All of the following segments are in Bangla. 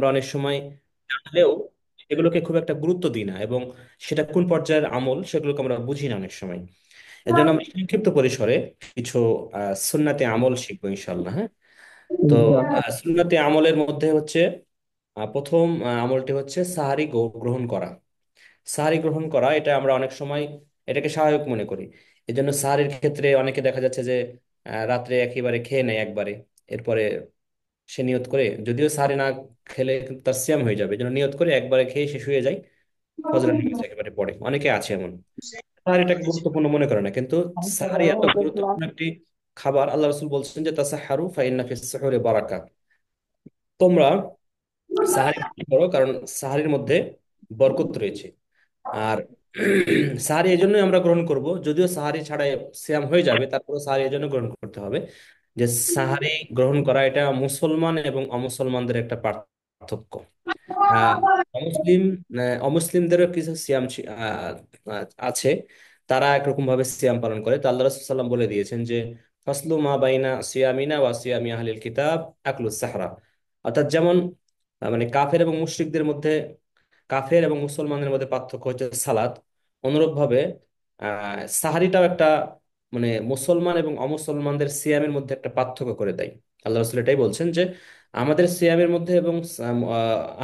আমরা অনেক সময় জানলেও এগুলোকে খুব একটা গুরুত্ব দিই না, এবং সেটা কোন পর্যায়ের আমল সেগুলোকে আমরা বুঝি না অনেক সময়। এর জন্য আমরা সংক্ষিপ্ত পরিসরে কিছু সুন্নাতে আমল শিখবো ইনশাল্লাহ। হ্যাঁ, তো ইনশাআল্লাহ। সুন্নাতে আমলের মধ্যে হচ্ছে প্রথম আমলটি হচ্ছে সাহারি গ্রহণ করা। সাহারি গ্রহণ করা এটা আমরা অনেক সময় এটাকে স্বাভাবিক মনে করি। এই জন্য সাহারির ক্ষেত্রে অনেকে দেখা যাচ্ছে যে রাত্রে একেবারে খেয়ে নেয় একবারে, এরপরে সে নিয়ত করে, যদিও সাহারি না খেলে কিন্তু তার সিয়াম হয়ে যাবে, এই জন্য নিয়ত করে একবারে খেয়ে সে শুয়ে যায়, ফজরের নামাজ একেবারে পড়ে, অনেকে আছে এমন। সাহারিটাকে গুরুত্বপূর্ণ মনে করে না, কিন্তু সাহারি এত গুরুত্বপূর্ণ একটি খাবার, আল্লাহ রসুল বলছেন যে তাসাহারু ফাইন্না ফিস সুহুরি বারাকা। তোমরা সাহারি গ্রহণ করো, কারণ সাহারির মধ্যে বরকত রয়েছে। আর সাহারি এই জন্যই আমরা গ্রহণ করব, যদিও সাহারি ছাড়াই সিয়াম হয়ে যাবে, তারপরে সাহারি এই জন্য গ্রহণ করতে হবে যে সাহারি গ্রহণ করা এটা মুসলমান এবং অমুসলমানদের একটা পার্থক্য। আহ, অমুসলিম অমুসলিমদেরও কিছু সিয়াম আছে, তারা একরকম ভাবে সিয়াম পালন করে। তো আল্লাহ রাসূল সাল্লাম বলে দিয়েছেন যে ফাসলু মা বাইনা সিয়ামিনা ওয়া সিয়ামি আহলিল কিতাব আকলুস সাহরা। অর্থাৎ যেমন মানে কাফের এবং মুশরিকদের মধ্যে, কাফের এবং মুসলমানদের মধ্যে পার্থক্য হচ্ছে সালাত, অনুরূপভাবে সাহারিটাও একটা মানে মুসলমান এবং অমুসলমানদের সিয়ামের মধ্যে একটা পার্থক্য করে দেয়। আল্লাহ রাসূল এটাই বলছেন যে আমাদের সিয়ামের মধ্যে এবং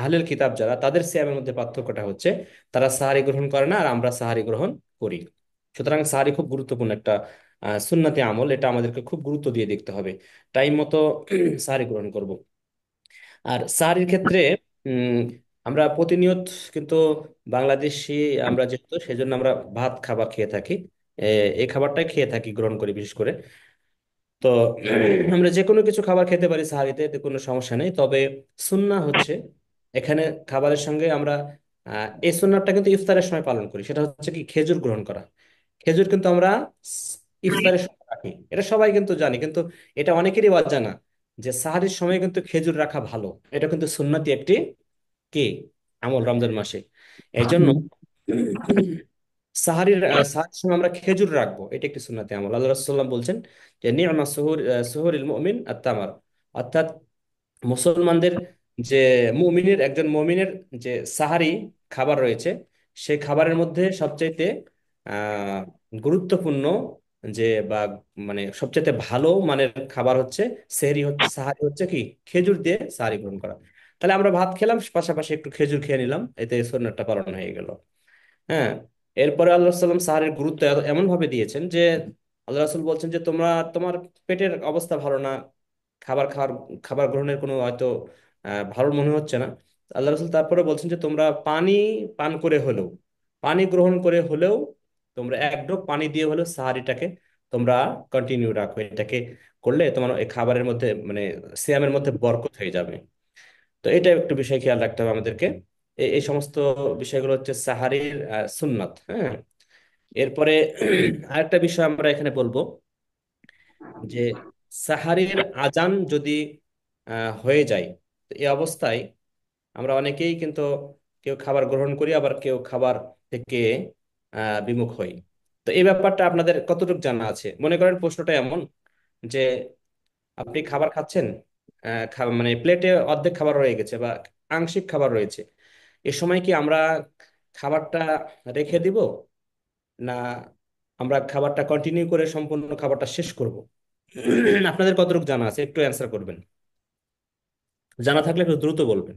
আহলেল কিতাব যারা, তাদের সিয়ামের মধ্যে পার্থক্যটা হচ্ছে তারা সাহারি গ্রহণ করে না, আর আমরা সাহারি গ্রহণ করি। সুতরাং সাহারি খুব গুরুত্বপূর্ণ একটা সুন্নতি আমল, এটা আমাদেরকে খুব গুরুত্ব দিয়ে দেখতে হবে, টাইম মতো সাহারি গ্রহণ করব। আর সাহারির ক্ষেত্রে উম, আমরা প্রতিনিয়ত কিন্তু বাংলাদেশি আমরা যেহেতু, সেজন্য আমরা ভাত খাবার খেয়ে থাকি। এই খাবারটাই খেয়ে থাকি, গ্রহণ করি বিশেষ করে। তো আমরা যে কোনো কিছু খাবার খেতে পারি সাহারিতে, এতে কোনো সমস্যা নেই, তবে সুন্নাহ হচ্ছে এখানে খাবারের সঙ্গে আমরা এই সুন্নাহটা কিন্তু ইফতারের সময় পালন করি, সেটা হচ্ছে কি খেজুর গ্রহণ করা। খেজুর কিন্তু আমরা ইফতারের সময় রাখি, এটা সবাই কিন্তু জানি, কিন্তু এটা অনেকেরই অজানা যে সাহারির সময় কিন্তু খেজুর রাখা ভালো। এটা কিন্তু সুন্নতি একটি কি আমল রমজান মাসে। এই জন্য সাহারির সময় আমরা খেজুর রাখবো, এটা একটি সুন্নতি আমল। আল্লাহ রাসূলুল্লাহ বলছেন যে নি'মা সুহুরিল মুমিন আত-তামার। অর্থাৎ মুসলমানদের যে মুমিনের, একজন মুমিনের যে সাহারি খাবার রয়েছে, সেই খাবারের মধ্যে সবচাইতে আহ গুরুত্বপূর্ণ যে বা মানে সবচাইতে ভালো মানের খাবার হচ্ছে সেহরি, হচ্ছে সাহারি হচ্ছে কি খেজুর দিয়ে সাহারি গ্রহণ করা। তাহলে আমরা ভাত খেলাম, পাশাপাশি একটু খেজুর খেয়ে নিলাম, এতে সুন্নাতটা পালন হয়ে গেল। হ্যাঁ, এরপরে আল্লাহ সাল্লাম সাহারের গুরুত্ব এমন ভাবে দিয়েছেন যে আল্লাহ রাসূল বলছেন যে তোমার পেটের অবস্থা ভালো না, খাবার খাওয়ার খাবার গ্রহণের কোনো হয়তো ভালো মনে হচ্ছে না। আল্লাহ রাসূল তারপরে বলছেন যে তোমরা পানি পান করে হলেও, পানি গ্রহণ করে হলেও, তোমরা এক ঢোক পানি দিয়ে হলেও সাহারিটাকে তোমরা কন্টিনিউ রাখো। এটাকে করলে তোমার এই খাবারের মধ্যে মানে সিয়ামের মধ্যে বরকত হয়ে যাবে। তো এটা একটু বিষয় খেয়াল রাখতে হবে আমাদেরকে। এই সমস্ত বিষয়গুলো হচ্ছে সাহারির সুন্নাত। হ্যাঁ, এরপরে আরেকটা বিষয় আমরা এখানে বলবো যে সাহারির আজান যদি হয়ে যায়, তো এই অবস্থায় আমরা অনেকেই কিন্তু কেউ খাবার গ্রহণ করি, আবার কেউ খাবার থেকে বিমুখ হই। তো এই ব্যাপারটা আপনাদের কতটুকু জানা আছে? মনে করেন প্রশ্নটা এমন যে আপনি খাবার খাচ্ছেন, মানে প্লেটে অর্ধেক খাবার রয়ে গেছে বা আংশিক খাবার রয়েছে, এ সময় কি আমরা খাবারটা রেখে দিব, না আমরা খাবারটা কন্টিনিউ করে সম্পূর্ণ খাবারটা শেষ করব? আপনাদের কতটুকু জানা আছে একটু অ্যান্সার করবেন, জানা থাকলে একটু দ্রুত বলবেন।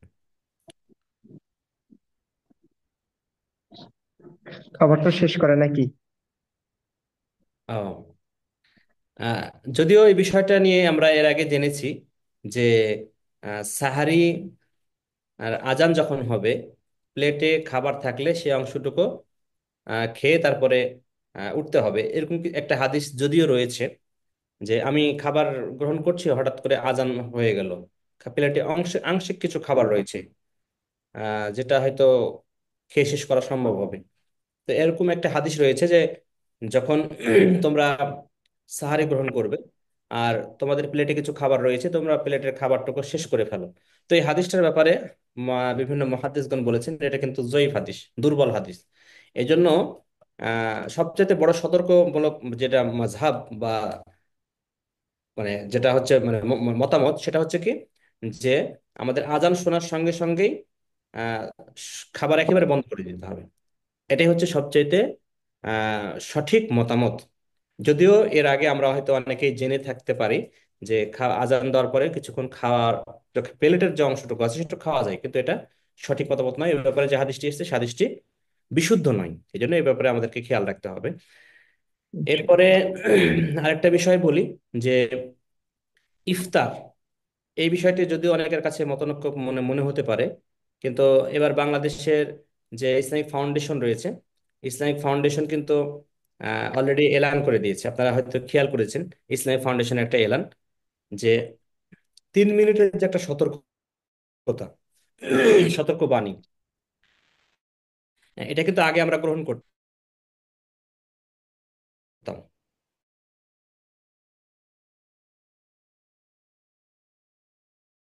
খাবারটা শেষ করে নাকি? ও, আহ, যদিও এই বিষয়টা নিয়ে আমরা এর আগে জেনেছি যে সাহারি আর আজান যখন হবে, প্লেটে খাবার থাকলে সেই অংশটুকু খেয়ে তারপরে উঠতে হবে, এরকম একটা হাদিস যদিও রয়েছে যে আমি খাবার গ্রহণ করছি, হঠাৎ করে আজান হয়ে গেল, প্লেটে আংশিক কিছু খাবার রয়েছে যেটা হয়তো খেয়ে শেষ করা সম্ভব হবে। তো এরকম একটা হাদিস রয়েছে যে যখন তোমরা সাহারি গ্রহণ করবে আর তোমাদের প্লেটে কিছু খাবার রয়েছে, তোমরা প্লেটের খাবারটুকু শেষ করে ফেলো। তো এই হাদিসটার ব্যাপারে বিভিন্ন মুহাদ্দিসগণ বলেছেন এটা কিন্তু জয়ীফ হাদিস, দুর্বল হাদিস। এই জন্য সবচেয়ে বড় সতর্কমূলক যেটা মাযহাব বা মানে যেটা হচ্ছে মানে মতামত, সেটা হচ্ছে কি যে আমাদের আজান শোনার সঙ্গে সঙ্গেই আহ, খাবার একেবারে বন্ধ করে দিতে হবে। এটাই হচ্ছে সবচাইতে সঠিক মতামত। যদিও এর আগে আমরা হয়তো অনেকেই জেনে থাকতে পারি যে আজান দেওয়ার পরে কিছুক্ষণ খাওয়ার প্লেটের যে অংশটুকু আছে সেটা খাওয়া যায়, কিন্তু এটা সঠিক মতামত নয়। এ ব্যাপারে যে হাদিসটি এসেছে সে হাদিসটি বিশুদ্ধ নয়। এই জন্য এই ব্যাপারে আমাদেরকে খেয়াল রাখতে হবে। আচ্ছা। এরপরে আরেকটা বিষয় বলি, যে ইফতার, এই বিষয়টি যদিও অনেকের কাছে মতনৈক্য মনে মনে হতে পারে, কিন্তু এবার বাংলাদেশের যে ইসলামিক ফাউন্ডেশন রয়েছে, ইসলামিক ফাউন্ডেশন কিন্তু অলরেডি এলান করে দিয়েছে। আপনারা হয়তো খেয়াল করেছেন ইসলামিক ফাউন্ডেশনের একটা এলান, যে 3 মিনিটের যে একটা সতর্কতা, সতর্ক বাণী, এটা কিন্তু আগে আমরা গ্রহণ করতাম।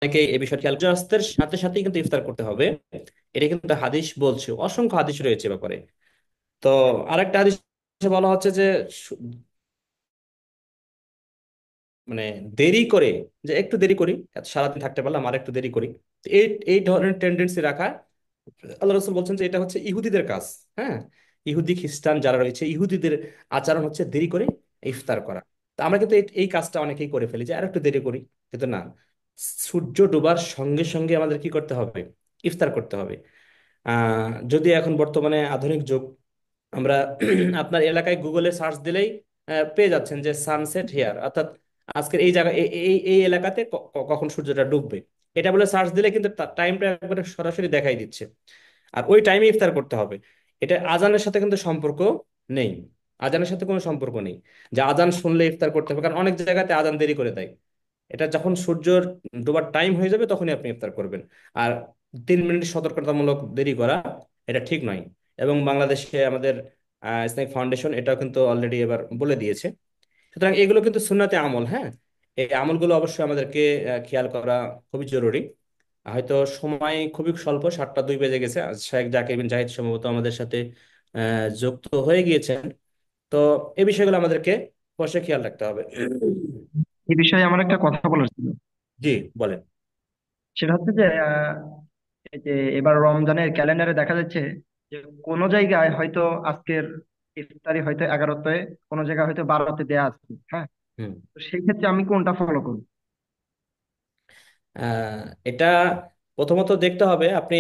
অনেকে এই বিষয়টি খেয়াল, সূর্যাস্তের সাথে সাথেই কিন্তু ইফতার করতে হবে, এটা কিন্তু হাদিস বলছে, অসংখ্য হাদিস রয়েছে এ ব্যাপারে। তো আরেকটা হাদিসে বলা হচ্ছে যে মানে দেরি করে, যে একটু দেরি করি, এত সারাদিন থাকতে পারলাম আর একটু দেরি করি, তো এই এই ধরনের টেন্ডেন্সি রাখা, আল্লাহ রসুল বলছেন যে এটা হচ্ছে ইহুদিদের কাজ। হ্যাঁ, ইহুদি খ্রিস্টান যারা রয়েছে, ইহুদিদের আচরণ হচ্ছে দেরি করে ইফতার করা। তো আমরা কিন্তু এই কাজটা অনেকেই করে ফেলি, যে আর একটু দেরি করি, কিন্তু না, সূর্য ডোবার সঙ্গে সঙ্গে আমাদের কি করতে হবে? ইফতার করতে হবে। যদি এখন বর্তমানে আধুনিক যুগ, আমরা আপনার এলাকায় গুগলে সার্চ দিলেই পেয়ে যাচ্ছেন যে সানসেট হেয়ার, অর্থাৎ আজকের এই জায়গা এই এই এই এলাকাতে কখন সূর্যটা ডুববে, এটা বলে সার্চ দিলে কিন্তু টাইমটা একবারে সরাসরি দেখাই দিচ্ছে। আর ওই টাইমে ইফতার করতে হবে। এটা আজানের সাথে কিন্তু সম্পর্ক নেই, আজানের সাথে কোনো সম্পর্ক নেই যে আজান শুনলে ইফতার করতে হবে, কারণ অনেক জায়গাতে আজান দেরি করে দেয়। এটা যখন সূর্যের ডোবার টাইম হয়ে যাবে তখনই আপনি ইফতার করবেন। আর 3 মিনিট সতর্কতামূলক দেরি করা, এটা ঠিক নয়। এবং বাংলাদেশে আমাদের ইসলামিক ফাউন্ডেশন এটাও কিন্তু অলরেডি এবার বলে দিয়েছে। সুতরাং এগুলো কিন্তু সুন্নাতে আমল। হ্যাঁ, এই আমলগুলো অবশ্যই আমাদেরকে খেয়াল করা খুবই জরুরি। হয়তো সময় খুবই স্বল্প, 7টা 2 বেজে গেছে। শেখ জাকির বিন জাহিদ সম্ভবত আমাদের সাথে যুক্ত হয়ে গিয়েছেন। তো এই বিষয়গুলো আমাদেরকে অবশ্যই খেয়াল রাখতে হবে। এই বিষয়ে আমার একটা কথা বলার ছিল। জি, বলেন। সেটা হচ্ছে যে এই যে এবার রমজানের ক্যালেন্ডারে দেখা যাচ্ছে যে কোনো জায়গায় হয়তো আজকের ইফতারি হয়তো 11তে, কোনো জায়গায় হয়তো 12তে দেয়া আছে। হ্যাঁ, হুম। তো সেই ক্ষেত্রে আমি কোনটা ফলো করব? এটা প্রথমত দেখতে হবে আপনি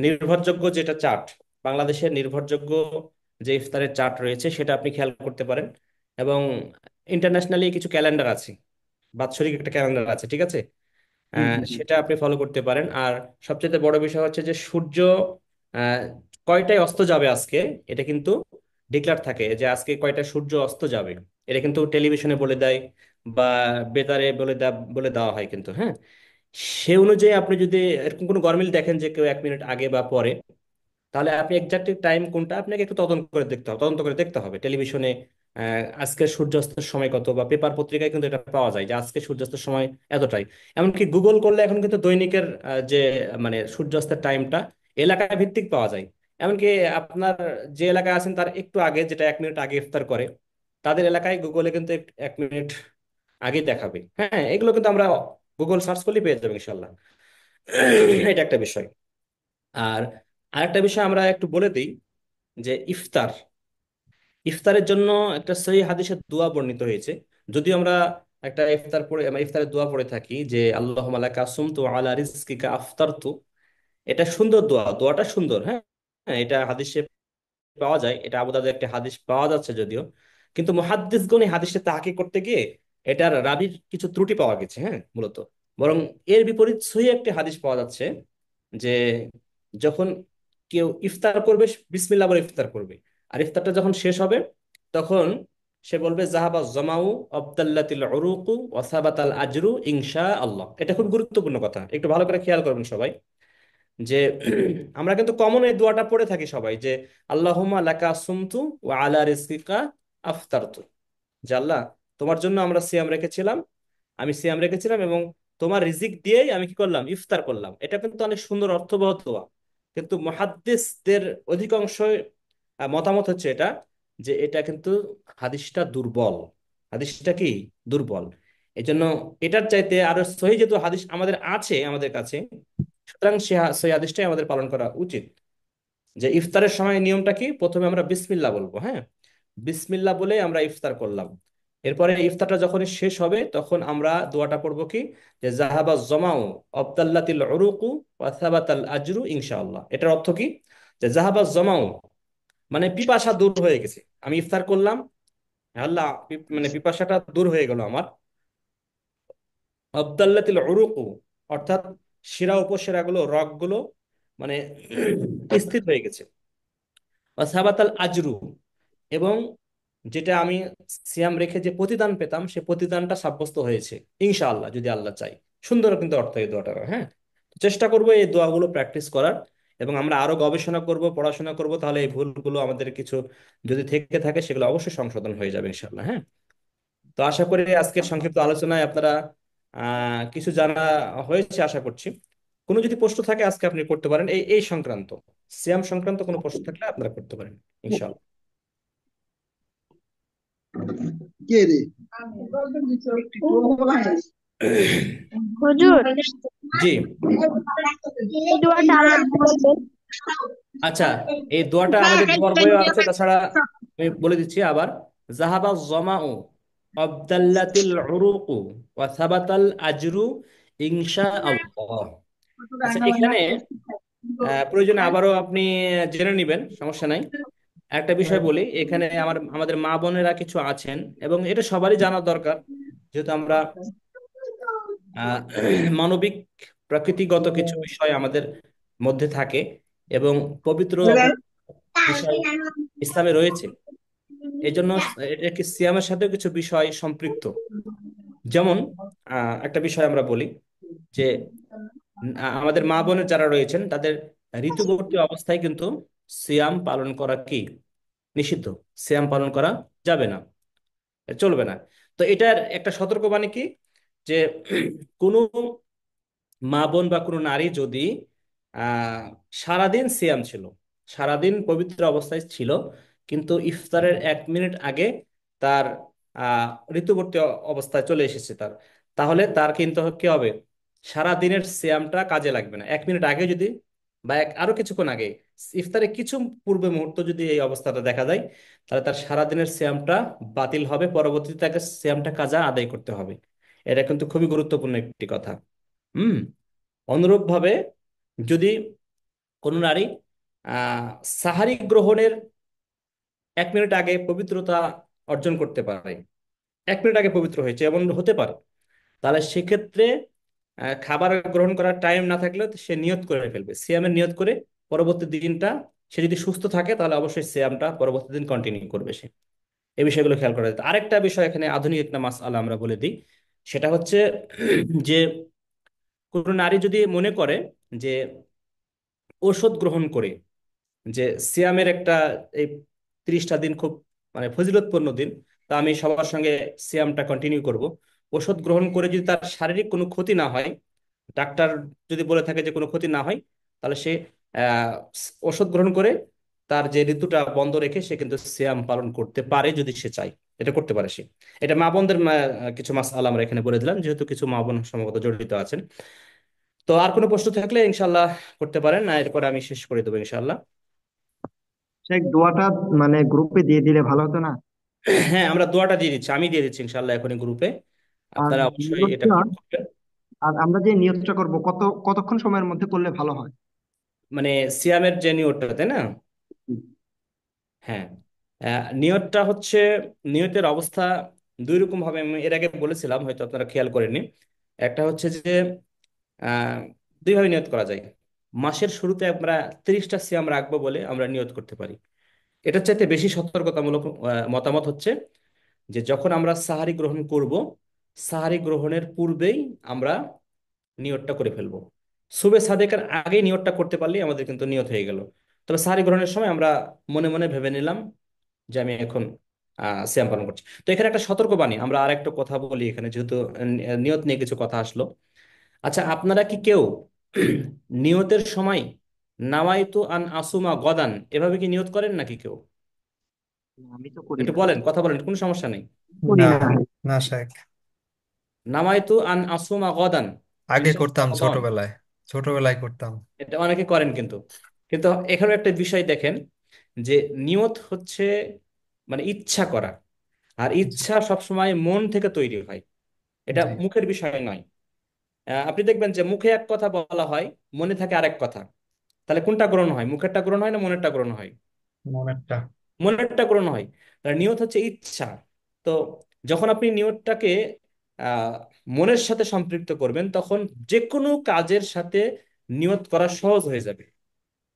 নির্ভরযোগ্য যেটা চার্ট, বাংলাদেশের নির্ভরযোগ্য যে ইফতারের চার্ট রয়েছে সেটা আপনি খেয়াল করতে পারেন। এবং ইন্টারন্যাশনালি কিছু ক্যালেন্ডার আছে, বাৎসরিক একটা ক্যালেন্ডার আছে, ঠিক আছে? জি, জি, জি। সেটা আপনি ফলো করতে পারেন। আর সবচেয়ে বড় বিষয় হচ্ছে যে সূর্য আহ, কয়টায় অস্ত যাবে আজকে, এটা কিন্তু ডিক্লার থাকে যে আজকে কয়টায় সূর্য অস্ত যাবে। এটা কিন্তু টেলিভিশনে বলে দেয় বা বেতারে বলে দেওয়া হয় কিন্তু। হ্যাঁ, সে অনুযায়ী আপনি যদি এরকম কোনো গরমিল দেখেন যে কেউ 1 মিনিট আগে বা পরে, তাহলে আপনি এক্সাক্ট টাইম কোনটা আপনাকে একটু তদন্ত করে দেখতে হবে টেলিভিশনে। আজকে সূর্যাস্তের সময় কত, বা পেপার পত্রিকায় কিন্তু এটা পাওয়া যায় যে আজকে সূর্যাস্তের সময় এতটাই। এমনকি গুগল করলে এখন কিন্তু দৈনিকের যে মানে সূর্যাস্তের টাইমটা এলাকা ভিত্তিক পাওয়া যায়। এমনকি আপনার যে এলাকায় আছেন তার একটু আগে, যেটা 1 মিনিট আগে ইফতার করে, তাদের এলাকায় গুগলে কিন্তু 1 মিনিট আগে দেখাবে। হ্যাঁ, এগুলো কিন্তু আমরা গুগল সার্চ করলে পেয়ে যাবো ইনশাল্লাহ। এটা একটা বিষয়। আর আরেকটা বিষয় আমরা একটু বলে দিই, যে ইফতারের জন্য একটা সহিহ হাদিসে দোয়া বর্ণিত হয়েছে। যদিও আমরা একটা ইফতার পড়ে আমরা ইফতারের দোয়া পড়ে থাকি যে আল্লাহুম্মা লাকা সুমতু আলা রিজকিকা আফতারতু, এটা সুন্দর দোয়া, দোয়াটা সুন্দর। হ্যাঁ, হ্যাঁ, এটা হাদিসে পাওয়া যায়, এটা আবু দাউদের একটা হাদিস পাওয়া যাচ্ছে যদিও, কিন্তু মুহাদ্দিসগণ এই হাদিসে তাহকিক করতে গিয়ে এটার রাবির কিছু ত্রুটি পাওয়া গেছে। হ্যাঁ, মূলত বরং এর বিপরীত সহিহ একটি হাদিস পাওয়া যাচ্ছে, যে যখন কেউ ইফতার করবে বিসমিল্লাহ বলে ইফতার করবে, আর ইফতারটা যখন শেষ হবে তখন সে বলবে জাহাবা জমাউ আবদাল্লাতিল উরুকু ওয়া সাবাতাল আজরু ইনশা আল্লাহ। এটা খুব গুরুত্বপূর্ণ কথা, একটু ভালো করে খেয়াল করবেন সবাই। যে আমরা কিন্তু কমন এই দোয়াটা পড়ে থাকি সবাই, যে আল্লাহুম্মা লাকা সুমতু ওয়া আলা রিজকিকা আফতারতু, যে আল্লাহ, তোমার জন্য আমরা সিয়াম রেখেছিলাম, আমি সিয়াম রেখেছিলাম এবং তোমার রিজিক দিয়েই আমি কি করলাম? ইফতার করলাম। এটা কিন্তু অনেক সুন্দর অর্থবহ দোয়া। কিন্তু মুহাদ্দিসদের অধিকাংশ মতামত হচ্ছে এটা, যে এটা কিন্তু হাদিসটা দুর্বল। হাদিসটা কি? দুর্বল। এই জন্য এটার চাইতে আরো সহি যেহেতু হাদিস আমাদের আছে আমাদের কাছে, সুতরাং সেই হাদিসটাই আমাদের পালন করা উচিত। যে ইফতারের সময় নিয়মটা কি, প্রথমে আমরা বিসমিল্লাহ বলবো, হ্যাঁ, বিসমিল্লাহ বলে আমরা ইফতার করলাম। এরপরে ইফতারটা যখন শেষ হবে তখন আমরা দোয়াটা পড়বো কি, যে জাহাবা জমাউ আবদাল্লাতিল উরুকু ওয়া সাবাতাল আজরু ইনশাআল্লাহ। এটার অর্থ কি, যে জাহাবা জমাউ মানে পিপাসা দূর হয়ে গেছে, আমি ইফতার করলাম, আল্লাহ মানে পিপাসাটা দূর হয়ে গেল আমার। আবদাল্লাতিল উরুকু অর্থাৎ শিরা উপশিরাগুলো রগগুলো মানে স্থির হয়ে গেছে। সাবাতাল আজরু এবং যেটা আমি সিয়াম রেখে যে প্রতিদান পেতাম সে প্রতিদানটা সাব্যস্ত হয়েছে ইনশাআল্লাহ, যদি আল্লাহ চাই। সুন্দর কিন্তু অর্থ এই দোয়াটার, হ্যাঁ। তো চেষ্টা করবো এই দোয়াগুলো প্র্যাকটিস করার, এবং আমরা আরো গবেষণা করব, পড়াশোনা করব, তাহলে এই ভুলগুলো আমাদের কিছু যদি থেকে থাকে সেগুলো অবশ্যই সংশোধন হয়ে যাবে ইনশাআল্লাহ, হ্যাঁ। তো আশা করি আজকের সংক্ষিপ্ত আলোচনায় আপনারা কিছু জানা হয়েছে আশা করছি। কোনো যদি প্রশ্ন থাকে আজকে আপনি করতে পারেন, এই এই সংক্রান্ত, সিয়াম সংক্রান্ত কোনো প্রশ্ন থাকলে আপনারা করতে পারেন ইনশাআল্লাহ। কে রে? হুজুর, জি। এই দোয়াটা আবার বলবেন? আচ্ছা, এই দোয়াটা আমাদের দোয়ার বইয়ে আছে, তাছাড়া আমি বলে দিচ্ছি আবার। জাহাবা জমাউ আবদাল্লাতিল উরুকু ওয়া সাবাতাল আজরু ইনশাআল্লাহ। আচ্ছা, এখানে প্রয়োজনে আবারও আপনি জেনে নেবেন, সমস্যা নাই। একটা বিষয় বলি, এখানে আমাদের মা বোনেরা কিছু আছেন, এবং এটা সবারই জানা দরকার, যেহেতু আমরা আহ, মানবিক প্রকৃতিগত কিছু বিষয় আমাদের মধ্যে থাকে, এবং পবিত্র বিষয় ইসলামে রয়েছে। এই জন্য এটা কি সিয়ামের সাথে কিছু বিষয় সম্পৃক্ত। যেমন একটা বিষয় আমরা বলি যে আমাদের মা বোনের যারা রয়েছেন তাদের ঋতুবর্তী অবস্থায় কিন্তু সিয়াম পালন করা কি নিষিদ্ধ, সিয়াম পালন করা যাবে না, চলবে না। তো এটার একটা সতর্কবাণী কি, যে কোনো মা বোন বা কোনো নারী যদি আহ সারাদিন সিয়াম ছিল, সারাদিন পবিত্র অবস্থায় ছিল, কিন্তু ইফতারের 1 মিনিট আগে তার আহ ঋতুবর্তী অবস্থায় চলে এসেছে তার, তাহলে তার কিন্তু কি হবে, সারা দিনের সিয়ামটা কাজে লাগবে না। 1 মিনিট আগে যদি বা আরো কিছুক্ষণ আগে, ইফতারের কিছু পূর্বে মুহূর্ত যদি এই অবস্থাটা দেখা যায়, তাহলে তার সারা দিনের সিয়ামটা বাতিল হবে, পরবর্তীতে তাকে সিয়ামটা কাজা আদায় করতে হবে। এটা কিন্তু খুবই গুরুত্বপূর্ণ একটি কথা। হুম। অনুরূপভাবে যদি কোনো নারী আহ সাহারি গ্রহণের 1 মিনিট আগে পবিত্রতা অর্জন করতে পারে, 1 মিনিট আগে পবিত্র হয়েছে এমন হতে পারে, তাহলে সেক্ষেত্রে খাবার গ্রহণ করার টাইম না থাকলেও সে নিয়ত করে ফেলবে, সিয়ামের নিয়ত করে পরবর্তী দিনটা, সে যদি সুস্থ থাকে তাহলে অবশ্যই সিয়ামটা পরবর্তী দিন কন্টিনিউ করবে সে। এই বিষয়গুলো খেয়াল করা যেত। আরেকটা বিষয় এখানে আধুনিক একটা মাসআলা আমরা বলে দিই, সেটা হচ্ছে যে কোনো নারী যদি মনে করে যে ঔষধ গ্রহণ করে, যে সিয়ামের একটা এই 30টা দিন খুব মানে ফজিলতপূর্ণ দিন, তা আমি সবার সঙ্গে সিয়ামটা কন্টিনিউ করব, ওষুধ গ্রহণ করে যদি তার শারীরিক কোনো ক্ষতি না হয়, ডাক্তার যদি বলে থাকে যে কোনো ক্ষতি না হয়, তাহলে সে আহ ওষুধ গ্রহণ করে তার যে ঋতুটা বন্ধ রেখে সে কিন্তু সিয়াম পালন করতে পারে যদি সে চায়, এটা করতে পারে সে। এটা মা বোনদের কিছু মাসআলা আমরা এখানে বলে দিলাম, যেহেতু কিছু মা বোন সম্ভবত জড়িত আছেন। তো আর কোনো প্রশ্ন থাকলে ইনশাল্লাহ করতে পারেন, না এরপরে আমি শেষ করে দেবো ইনশাল্লাহ। শেখ, দোয়াটা মানে গ্রুপে দিয়ে দিলে ভালো হতো না? হ্যাঁ, আমরা দোয়াটা দিয়ে দিচ্ছি, আমি দিয়ে দিচ্ছি ইনশাল্লাহ এখনই গ্রুপে, আর আপনারা অবশ্যই এটা নিয়তটা, নোট করবেন। আর আমরা যে নিয়তটা করব কতক্ষণ সময়ের মধ্যে করলে ভালো হয়? মানে সিয়ামের যে নিয়তটা, তাই না? হ্যাঁ। নিয়তটা হচ্ছে, নিয়তের অবস্থা দুই রকম ভাবে, আমি এর আগে বলেছিলাম, হয়তো আপনারা খেয়াল করেননি। একটা হচ্ছে যে আহ দুইভাবে নিয়ত করা যায়। মাসের শুরুতে আমরা 30টা সিয়াম রাখবো বলে আমরা নিয়ত করতে পারি। এটার চাইতে বেশি সতর্কতামূলক মতামত হচ্ছে যে যখন আমরা সাহারি গ্রহণ করব, সাহারি গ্রহণের পূর্বেই আমরা নিয়তটা করে ফেলবো। সুবে সাদেকের আগেই নিয়তটা করতে পারলেই আমাদের কিন্তু নিয়ত হয়ে গেল। তবে সাহারি গ্রহণের সময় আমরা মনে মনে ভেবে নিলাম যে আমি এখন সিয়াম পালন করছি। তো এখানে একটা সতর্কবাণী, আমরা আর একটা কথা বলি এখানে, যেহেতু নিয়ত নিয়ে কিছু কথা আসলো। আচ্ছা, আপনারা কি কেউ নিয়তের সময় নাওয়াইতু আন আসুমা গদান এভাবে কি নিয়ত করেন নাকি কেউ? আমি তো করি একটু না। বলেন, কথা বলেন, কোনো সমস্যা নেই। করি না, না। না শেখ। নামাইতু আন আসুমা গদান, আগে ইনশাআল্লাহ করতাম রমাদান। ছোটবেলায়, ছোটবেলায় করতাম। এটা অনেকে করেন কিন্তু, কিন্তু এখানে একটা বিষয় দেখেন যে নিয়ত হচ্ছে মানে ইচ্ছা করা, আর জি। ইচ্ছা সবসময় মন থেকে তৈরি হয়, এটা জি। মুখের বিষয় নয়। আপনি দেখবেন যে মুখে এক কথা বলা হয়, মনে থাকে আরেক কথা। তাহলে কোনটা গ্রহণ হয়, মুখেরটা গ্রহণ হয় না মনেরটা গ্রহণ হয়? মনেরটা। মনেরটা গ্রহণ হয়। তাহলে নিয়ত হচ্ছে ইচ্ছা। তো যখন আপনি নিয়তটাকে আহ মনের সাথে সম্পৃক্ত করবেন, তখন যে কোনো কাজের সাথে নিয়ত করা সহজ হয়ে যাবে।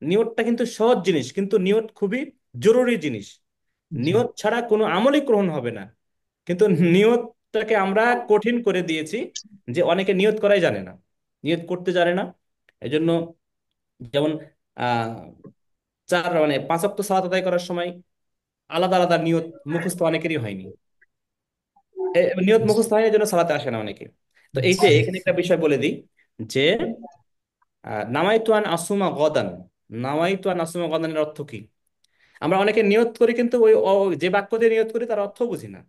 নিয়তটা কিন্তু সহজ জিনিস, কিন্তু নিয়ত খুবই জরুরি জিনিস। জি। নিয়ত ছাড়া কোনো আমলই গ্রহণ হবে না। কিন্তু নিয়তটাকে আমরা কঠিন করে দিয়েছি, যে অনেকে নিয়ত করাই জানে না, নিয়ত করতে জানে না। এজন্য যেমন আহ মানে 5 ওয়াক্ত সালাত আদায় করার সময় আলাদা আলাদা নিয়ত মুখস্থ অনেকেরই হয়নি। নিয়ত মুখস্থ হয়, এই জন্য সালাতে আসে না অনেকে। তো এই যে জি। এখানে একটা বিষয় বলে দিই, যে নামাইতু আন আসুমা গদান, নামাইতু আন আসুমা গদানের অর্থ কি? আমরা অনেকে নিয়ত করি, কিন্তু ওই যে বাক্য দিয়ে নিয়ত করি তার অর্থ বুঝি না।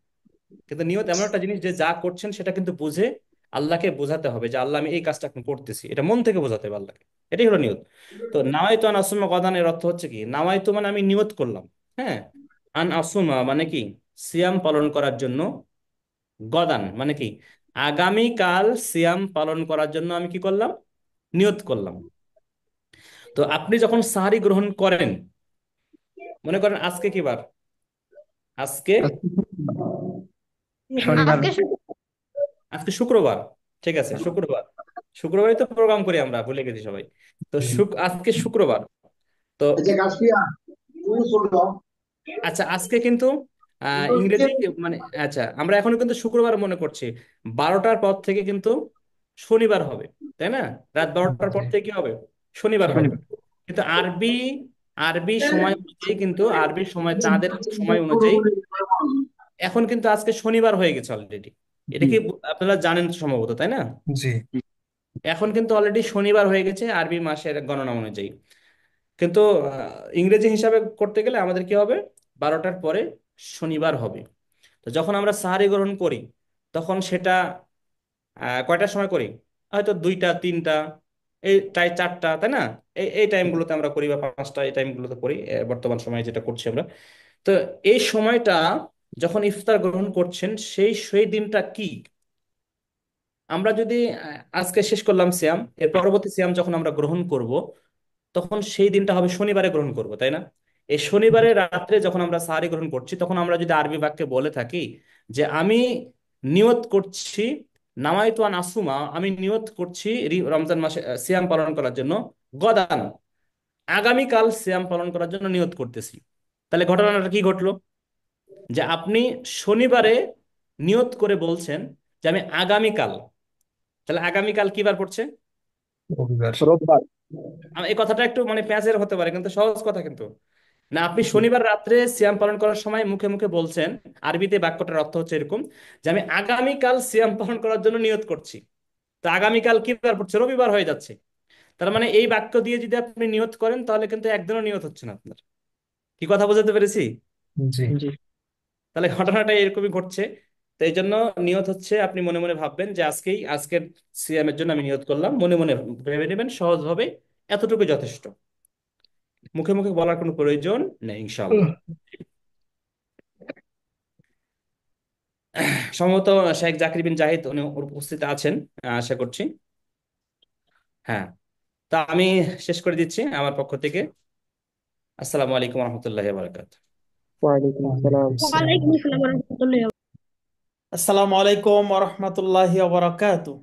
কিন্তু নিয়ত এমন একটা জিনিস যে যা করছেন সেটা কিন্তু বুঝে আল্লাহকে বোঝাতে হবে, যে আল্লাহ আমি এই কাজটা এখন করতেছি, এটা মন থেকে বোঝাতে হবে আল্লাহকে। এটাই হলো নিয়ত। তো নাওয়াইতু আন আসুমা গদানের অর্থ হচ্ছে কি, নাওয়াইতু মানে আমি নিয়ত করলাম, হ্যাঁ, আন আসুমা মানে কি, সিয়াম পালন করার জন্য, গদান মানে কি, আগামীকাল সিয়াম পালন করার জন্য আমি কি করলাম, নিয়ত করলাম। তো আপনি যখন সাহারি গ্রহণ করেন, মনে করেন আজকে কি বার, আজকে, শনিবার। আজকে আজকে শুক্রবার, ঠিক আছে শুক্রবার, শুক্রবারই তো প্রোগ্রাম করি আমরা, ভুলে গেছি সবাই। তো জি। আজকে শুক্রবার। তো আচ্ছা আজকে কিন্তু ইংরেজি মানে, আচ্ছা আমরা এখন কিন্তু শুক্রবার মনে করছি, 12টার পর থেকে কিন্তু শনিবার হবে, তাই না? রাত 12টার জি। পর থেকে কি হবে, শনিবার হবে। শনিবার। কিন্তু আরবি, আরবি সময় অনুযায়ী কিন্তু, আরবি সময় চাঁদের সময় অনুযায়ী এখন কিন্তু আজকে শনিবার হয়ে গেছে অলরেডি। এটা জি। কি আপনারা জানেন সম্ভবত, তাই না? জি। এখন কিন্তু অলরেডি শনিবার হয়ে গেছে আরবি মাসের গণনা অনুযায়ী। কিন্তু ইংরেজি হিসাবে করতে গেলে আমাদের কি হবে, 12টার পরে শনিবার হবে। তো যখন আমরা সাহারি গ্রহণ করি, তখন সেটা কয়টার সময় করি, হয়তো 2টা 3টা, এই তাই 4টা, তাই না? এই টাইমগুলোতে আমরা করি, বা 5টা, এই টাইমগুলোতে করি, বর্তমান সময়ে যেটা করছি আমরা। তো এই সময়টা যখন ইফতার গ্রহণ করছেন, সেই সেই দিনটা কি, আমরা যদি আজকে শেষ করলাম সিয়াম, এর পরবর্তী সিয়াম যখন আমরা গ্রহণ করব, তখন সেই দিনটা হবে শনিবারে গ্রহণ করব, তাই না? এই শনিবারে রাত্রে যখন আমরা সাহারি গ্রহণ করছি, তখন আমরা যদি আরবি বাক্যে বলে থাকি যে আমি নিয়ত করছি, নামাইতু আন আসুমা, আমি নিয়ত করছি রমজান মাসে সিয়াম পালন করার জন্য, গদান, আগামীকাল সিয়াম পালন করার জন্য নিয়ত করতেছি। তাহলে ঘটনাটা কি ঘটলো, যে আপনি শনিবারে নিয়ত করে বলছেন যে আমি আগামীকাল, তাহলে আগামীকাল কি বার পড়ছে? রবিবার। রোববার। এই কথাটা একটু মানে প্যাঁচের হতে পারে, কিন্তু সহজ কথা কিন্তু না। আপনি শনিবার রাত্রে সিয়াম পালন করার সময় মুখে মুখে বলছেন, আরবিতে বাক্যটার অর্থ হচ্ছে এরকম, যে আমি আগামীকাল সিয়াম পালন করার জন্য নিয়ত করছি। তো আগামীকাল কি বার পড়ছে, রবিবার হয়ে যাচ্ছে। তার মানে এই বাক্য দিয়ে যদি আপনি নিয়ত করেন, তাহলে কিন্তু একদিনও নিয়ত হচ্ছে না আপনার। কি কথা বোঝাতে পেরেছি? জি। জি। তাহলে ঘটনাটা এরকমই ঘটছে। তো এই জন্য নিয়ত হচ্ছে আপনি মনে মনে ভাববেন যে আজকের সিয়ামের জন্য আমি নিয়ত করলাম, মনে মনে ভেবে নেবেন সহজভাবে, এতটুকু যথেষ্ট, মুখে মুখে বলার কোনো প্রয়োজন নেই ইনশাআল্লাহ। সম্ভবত শেখ জাকির বিন জাহিদ উনি উপস্থিত আছেন, আশা করছি। হ্যাঁ, তা আমি শেষ করে দিচ্ছি আমার পক্ষ থেকে। আসসালামু আলাইকুম রহমতুল্লাহ বারকাত। ওয়ালাইকুম আসসালাম। ওয়ালাইকুম আসসালাম ওয়ালাইকুম আসসালাম ওয়া রাহমাতুল্লাহি। আসসালামু আলাইকুম ওরহমতুল্লাহি ওবরাকাতু।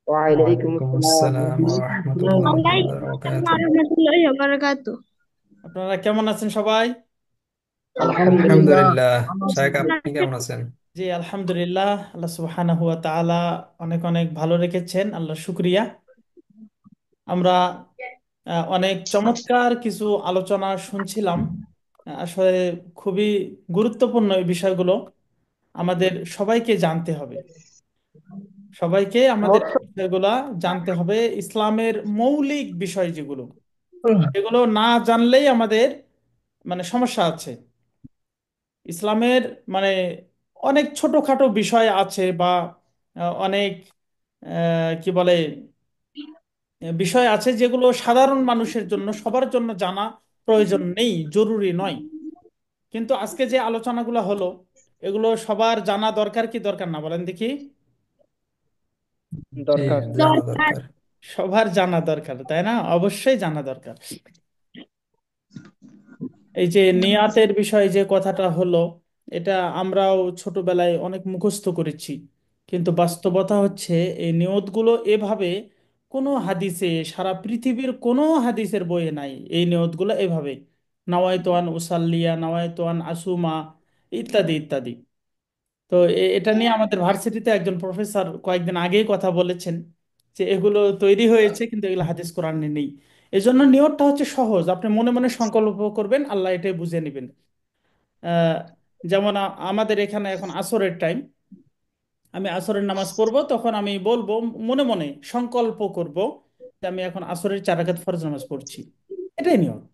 ওয়ালাইকুম ওয়ালাইকুম আসসালাম আসসালাম ওয়া ওয়া রাহমাতুল্লাহি রাহমাতুল্লাহি ওয়া ওয়ালাইকুম আসসালাম ওয়া বারাকাতুহু। রাহমাতুল্লাহি ওয়া বারাকাতুহু। আপনারা কেমন আছেন সবাই? আলহামদুলিল্লাহ। আলহামদুলিল্লাহ। ভালো আছি। শাহেখ আপনি কেমন আছেন? জি আলহামদুলিল্লাহ, আল্লাহ সুবহানাহু ওয়া তাআলা অনেক অনেক ভালো রেখেছেন, আল্লাহ শুক্রিয়া। আমরা অনেক চমৎকার কিছু আলোচনা শুনছিলাম। আসলে খুবই গুরুত্বপূর্ণ এই বিষয়গুলো, আমাদের সবাইকে জানতে হবে, সবাইকে আমাদের এই বিষয়গুলা জানতে হবে। ইসলামের মৌলিক বিষয় যেগুলো, এগুলো না জানলেই আমাদের মানে সমস্যা আছে। ইসলামের মানে অনেক ছোটখাটো বিষয় আছে, বা অনেক কি বলে বিষয় আছে যেগুলো সাধারণ মানুষের জন্য সবার জন্য জানা প্রয়োজন নেই, জরুরি নয়। কিন্তু আজকে যে আলোচনাগুলো হলো এগুলো সবার জানা দরকার কি দরকার না, বলেন দেখি? জি, দরকার। জানা দরকার। দরকার। সবার জানা দরকার, তাই না? অবশ্যই জানা দরকার। এই যে নিয়াতের বিষয়ে যে কথাটা হলো, এটা আমরাও ছোটবেলায় অনেক মুখস্থ করেছি, কিন্তু বাস্তবতা হচ্ছে এই নিয়তগুলো এভাবে কোনো হাদিসে, সারা পৃথিবীর কোনো হাদিসের বইয়ে নাই এই নিয়তগুলো এভাবে, নাওয়াইতু আন উসাল্লিয়া, নাওয়াইতু আন আসুমা, ইত্যাদি ইত্যাদি। তো এটা নিয়ে আমাদের ভার্সিটিতে একজন প্রফেসর কয়েকদিন আগেই কথা বলেছেন যে এগুলো তৈরি হয়েছে কিন্তু এগুলো হাদিস কোরআনে নেই। এজন্য নিয়তটা হচ্ছে সহজ, আপনি মনে মনে সংকল্প করবেন, আল্লাহ এটাই বুঝে নেবেন। আহ, যেমন আমাদের এখানে এখন আসরের টাইম, আমি আসরের নামাজ পড়বো, তখন আমি বলবো মনে মনে সংকল্প করব যে আমি এখন আসরের 4 রাকাত ফরজ নামাজ পড়ছি। এটাই নিয়ত,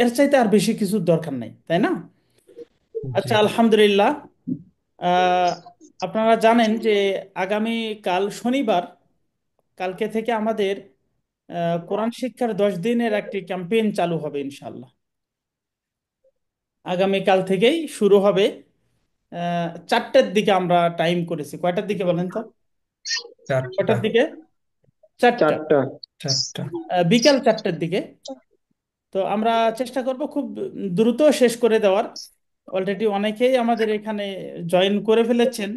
এর চাইতে আর বেশি কিছু দরকার নাই, তাই না? জি, আচ্ছা, আলহামদুলিল্লাহ। আহ, আপনারা জানেন যে আগামী কাল শনিবার, কালকে থেকে আমাদের কোরআন শিক্ষার 10 দিনের একটি ক্যাম্পেইন চালু হবে ইনশাল্লাহ। আগামী কাল থেকেই শুরু হবে। 4টার দিকে আমরা টাইম করেছি, কয়টার দিকে বলেন তো? চারটা। কয়টার দিকে? 4টা। 4টা। 4টা। বিকাল 4টার দিকে। তো আমরা চেষ্টা করব খুব দ্রুত শেষ করে দেওয়ার। অলরেডি অনেকেই আমাদের এখানে জয়েন করে ফেলেছেন,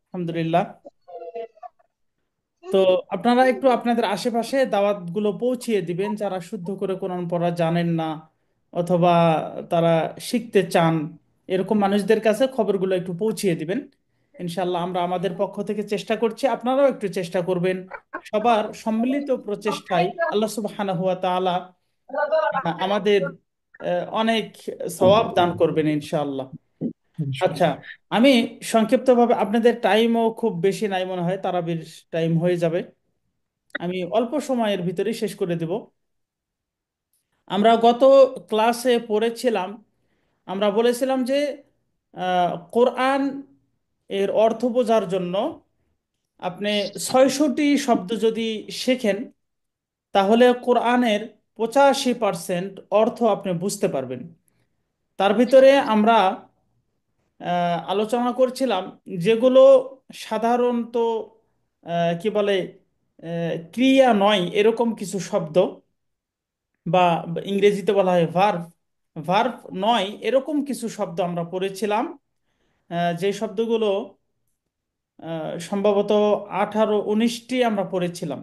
আলহামদুলিল্লাহ। তো আপনারা একটু আপনাদের আশেপাশে দাওয়াতগুলো পৌঁছিয়ে দিবেন, যারা শুদ্ধ করে কোরআন পড়া জানেন না অথবা তারা শিখতে চান, এরকম মানুষদের কাছে খবরগুলো একটু পৌঁছিয়ে দিবেন। ইনশাল্লাহ আমরা আমাদের পক্ষ থেকে চেষ্টা করছি, আপনারাও একটু চেষ্টা করবেন। সবার সম্মিলিত প্রচেষ্টায় আল্লাহ সুবহানাহু ওয়া তাআলা আমাদের অনেক সওয়াব দান করবেন ইনশাআল্লাহ। আচ্ছা, ইনশাআল্লাহ। আমি সংক্ষিপ্তভাবে, আপনাদের টাইমও খুব বেশি নাই মনে হয়, তারাবির টাইম হয়ে যাবে, আমি অল্প সময়ের ভিতরে শেষ করে দেব। আমরা গত ক্লাসে পড়েছিলাম, আমরা বলেছিলাম যে কোরআন এর অর্থ বোঝার জন্য আপনি 600টি শব্দ যদি শেখেন, তাহলে কোরআনের 85% অর্থ আপনি বুঝতে পারবেন। তার ভিতরে আমরা আলোচনা করছিলাম যেগুলো সাধারণত কি বলে ক্রিয়া নয় এরকম কিছু শব্দ, বা ইংরেজিতে বলা হয় ভার্ব, ভার্ব নয় এরকম কিছু শব্দ আমরা পড়েছিলাম। যে শব্দগুলো সম্ভবত 18-19টি আমরা পড়েছিলাম।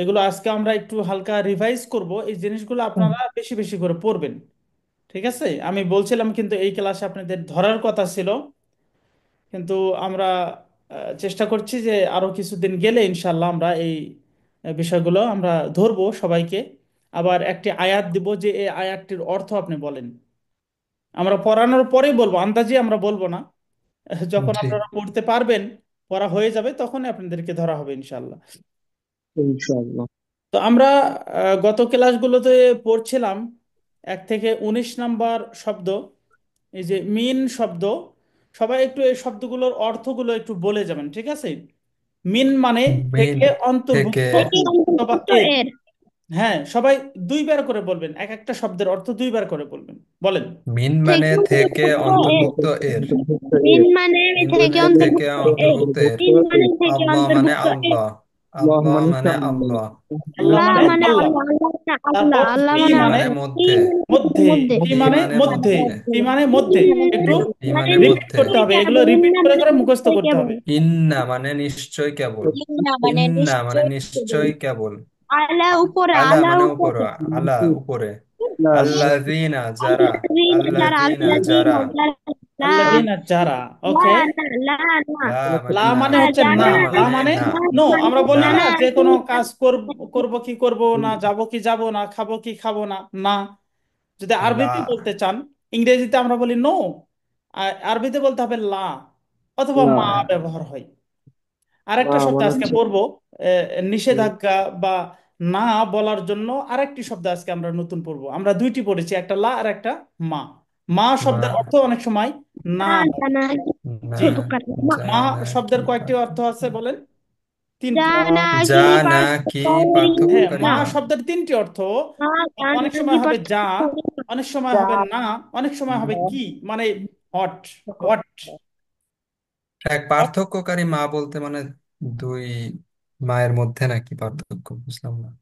এগুলো আজকে আমরা একটু হালকা রিভাইজ করব, এই জিনিসগুলো আপনারা বেশি বেশি করে পড়বেন। ঠিক আছে? আমি বলছিলাম কিন্তু এই ক্লাসে আপনাদের ধরার কথা ছিল, কিন্তু আমরা চেষ্টা করছি যে আরো কিছুদিন গেলে ইনশাল্লাহ আমরা এই বিষয়গুলো আমরা ধরবো সবাইকে। আবার একটি আয়াত দিব যে এই আয়াতটির অর্থ আপনি বলেন, আমরা পড়ানোর পরেই বলবো, আন্দাজি আমরা বলবো না। যখন জি, আপনারা পড়তে পারবেন, পড়া হয়ে যাবে, তখনই আপনাদেরকে ধরা হবে ইনশাল্লাহ। ইনশাআল্লাহ। তো আমরা গত ক্লাসগুলোতে পড়ছিলাম 1 থেকে 19 নাম্বার শব্দ, এই যে মিন শব্দ। সবাই একটু এই শব্দগুলোর অর্থগুলো একটু বলে যাবেন, ঠিক আছে? মিন মানে মেইন থেকে থেকে। অন্তর্ভুক্ত থেকে অথবা অন্তর্ভুক্ত এর। এর। হ্যাঁ, সবাই 2বার করে বলবেন, এক একটা শব্দের অর্থ 2বার করে বলবেন, বলেন। মিন মানে থেকে থেকে অন্তর্ভুক্ত এর। অন্তর্ভুক্ত এর। মিন মানে মিন থেকে মানে থেকে অন্তর্ভুক্ত এর। অন্তর্ভুক্ত এর। মিন মানে থেকে আল্লাহ মানে অন্তর্ভুক্ত এর। আল্লাহ। আল্লাহ আল্লাহ মানে মানে সামনে। আল্লাহ। আল্লাহ আল্লাহ মানে মানে আল্লাহ। আল্লাহ, আল্লাহ মানে আল্লাহ, তারপর আল্লাহ ফি ই মানে মানে মানে আল্লাহ। কি মধ্যে। মধ্যে। মধ্যে। ফি ই মানে মানে মধ্যে। মধ্যে। ফি মানে মধ্যে। কি একটু ই মানে মানে রিপিট মধ্যে। করতে হবে, এগুলো কেবল, রিপিট করে মানে করে মুখস্থ নিশ্চয় করতে কেবল। হবে। ইন্না মানে নিশ্চয় কেবল। না মানে ইন্না মানে নিশ্চয় কেবল। নিশ্চয় কেবল। আলা উপরে, আলা আলা মানে উপরে। উপরে। আলা উপরে। না, আল্লাযীনা যারা। আল্লাযীনা যারা, আল্লাযীনা যারা। আল্লাযীনা যারা। লা, আল্লাযীনা যারা। লা, ওকে। না, লা, না। লা লা মানে না। মানে হচ্ছে না, যারা, না লা মানে মানে না। নো। মানে আমরা বলি না। না যে না। কোনো কাজ করব কি করব না, যাব কি যাব না, খাবো কি খাবো না, না। যদি লা। আরবিতে বলতে চান, ইংরেজিতে আমরা বলি নো, আরবিতে বলতে হবে লা, অথবা না, মা হ্যাঁ। ব্যবহার হয়। না আরেকটা শব্দ মানে আজকে হচ্ছে পড়বো, নিষেধাজ্ঞা বা না বলার জন্য আরেকটি শব্দ আজকে আমরা নতুন পড়বো। আমরা 2টি পড়েছি, একটা লা আর একটা মা। মা মা। শব্দের অর্থ অনেক সময় না নয়। জানা না, জি। মা জানা কি শব্দের কয়েকটি অর্থ পার্থক্য? আছে বলেন? তিনটি। জানা কি জানা কি পার্থক্য হ্যাঁ, পার্থক্যকারী মা না। মা? শব্দের তিনটি অর্থ। মা অনেক জানা কি সময় হবে যা, পার্থক্য অনেক সময় হবে না, অনেক সময় হবে কি, মানে হট, হোয়াট। এক পার্থক্যকারী মা বলতে মানে দুই মায়ের মধ্যে নাকি পার্থক্য, বুঝলাম না।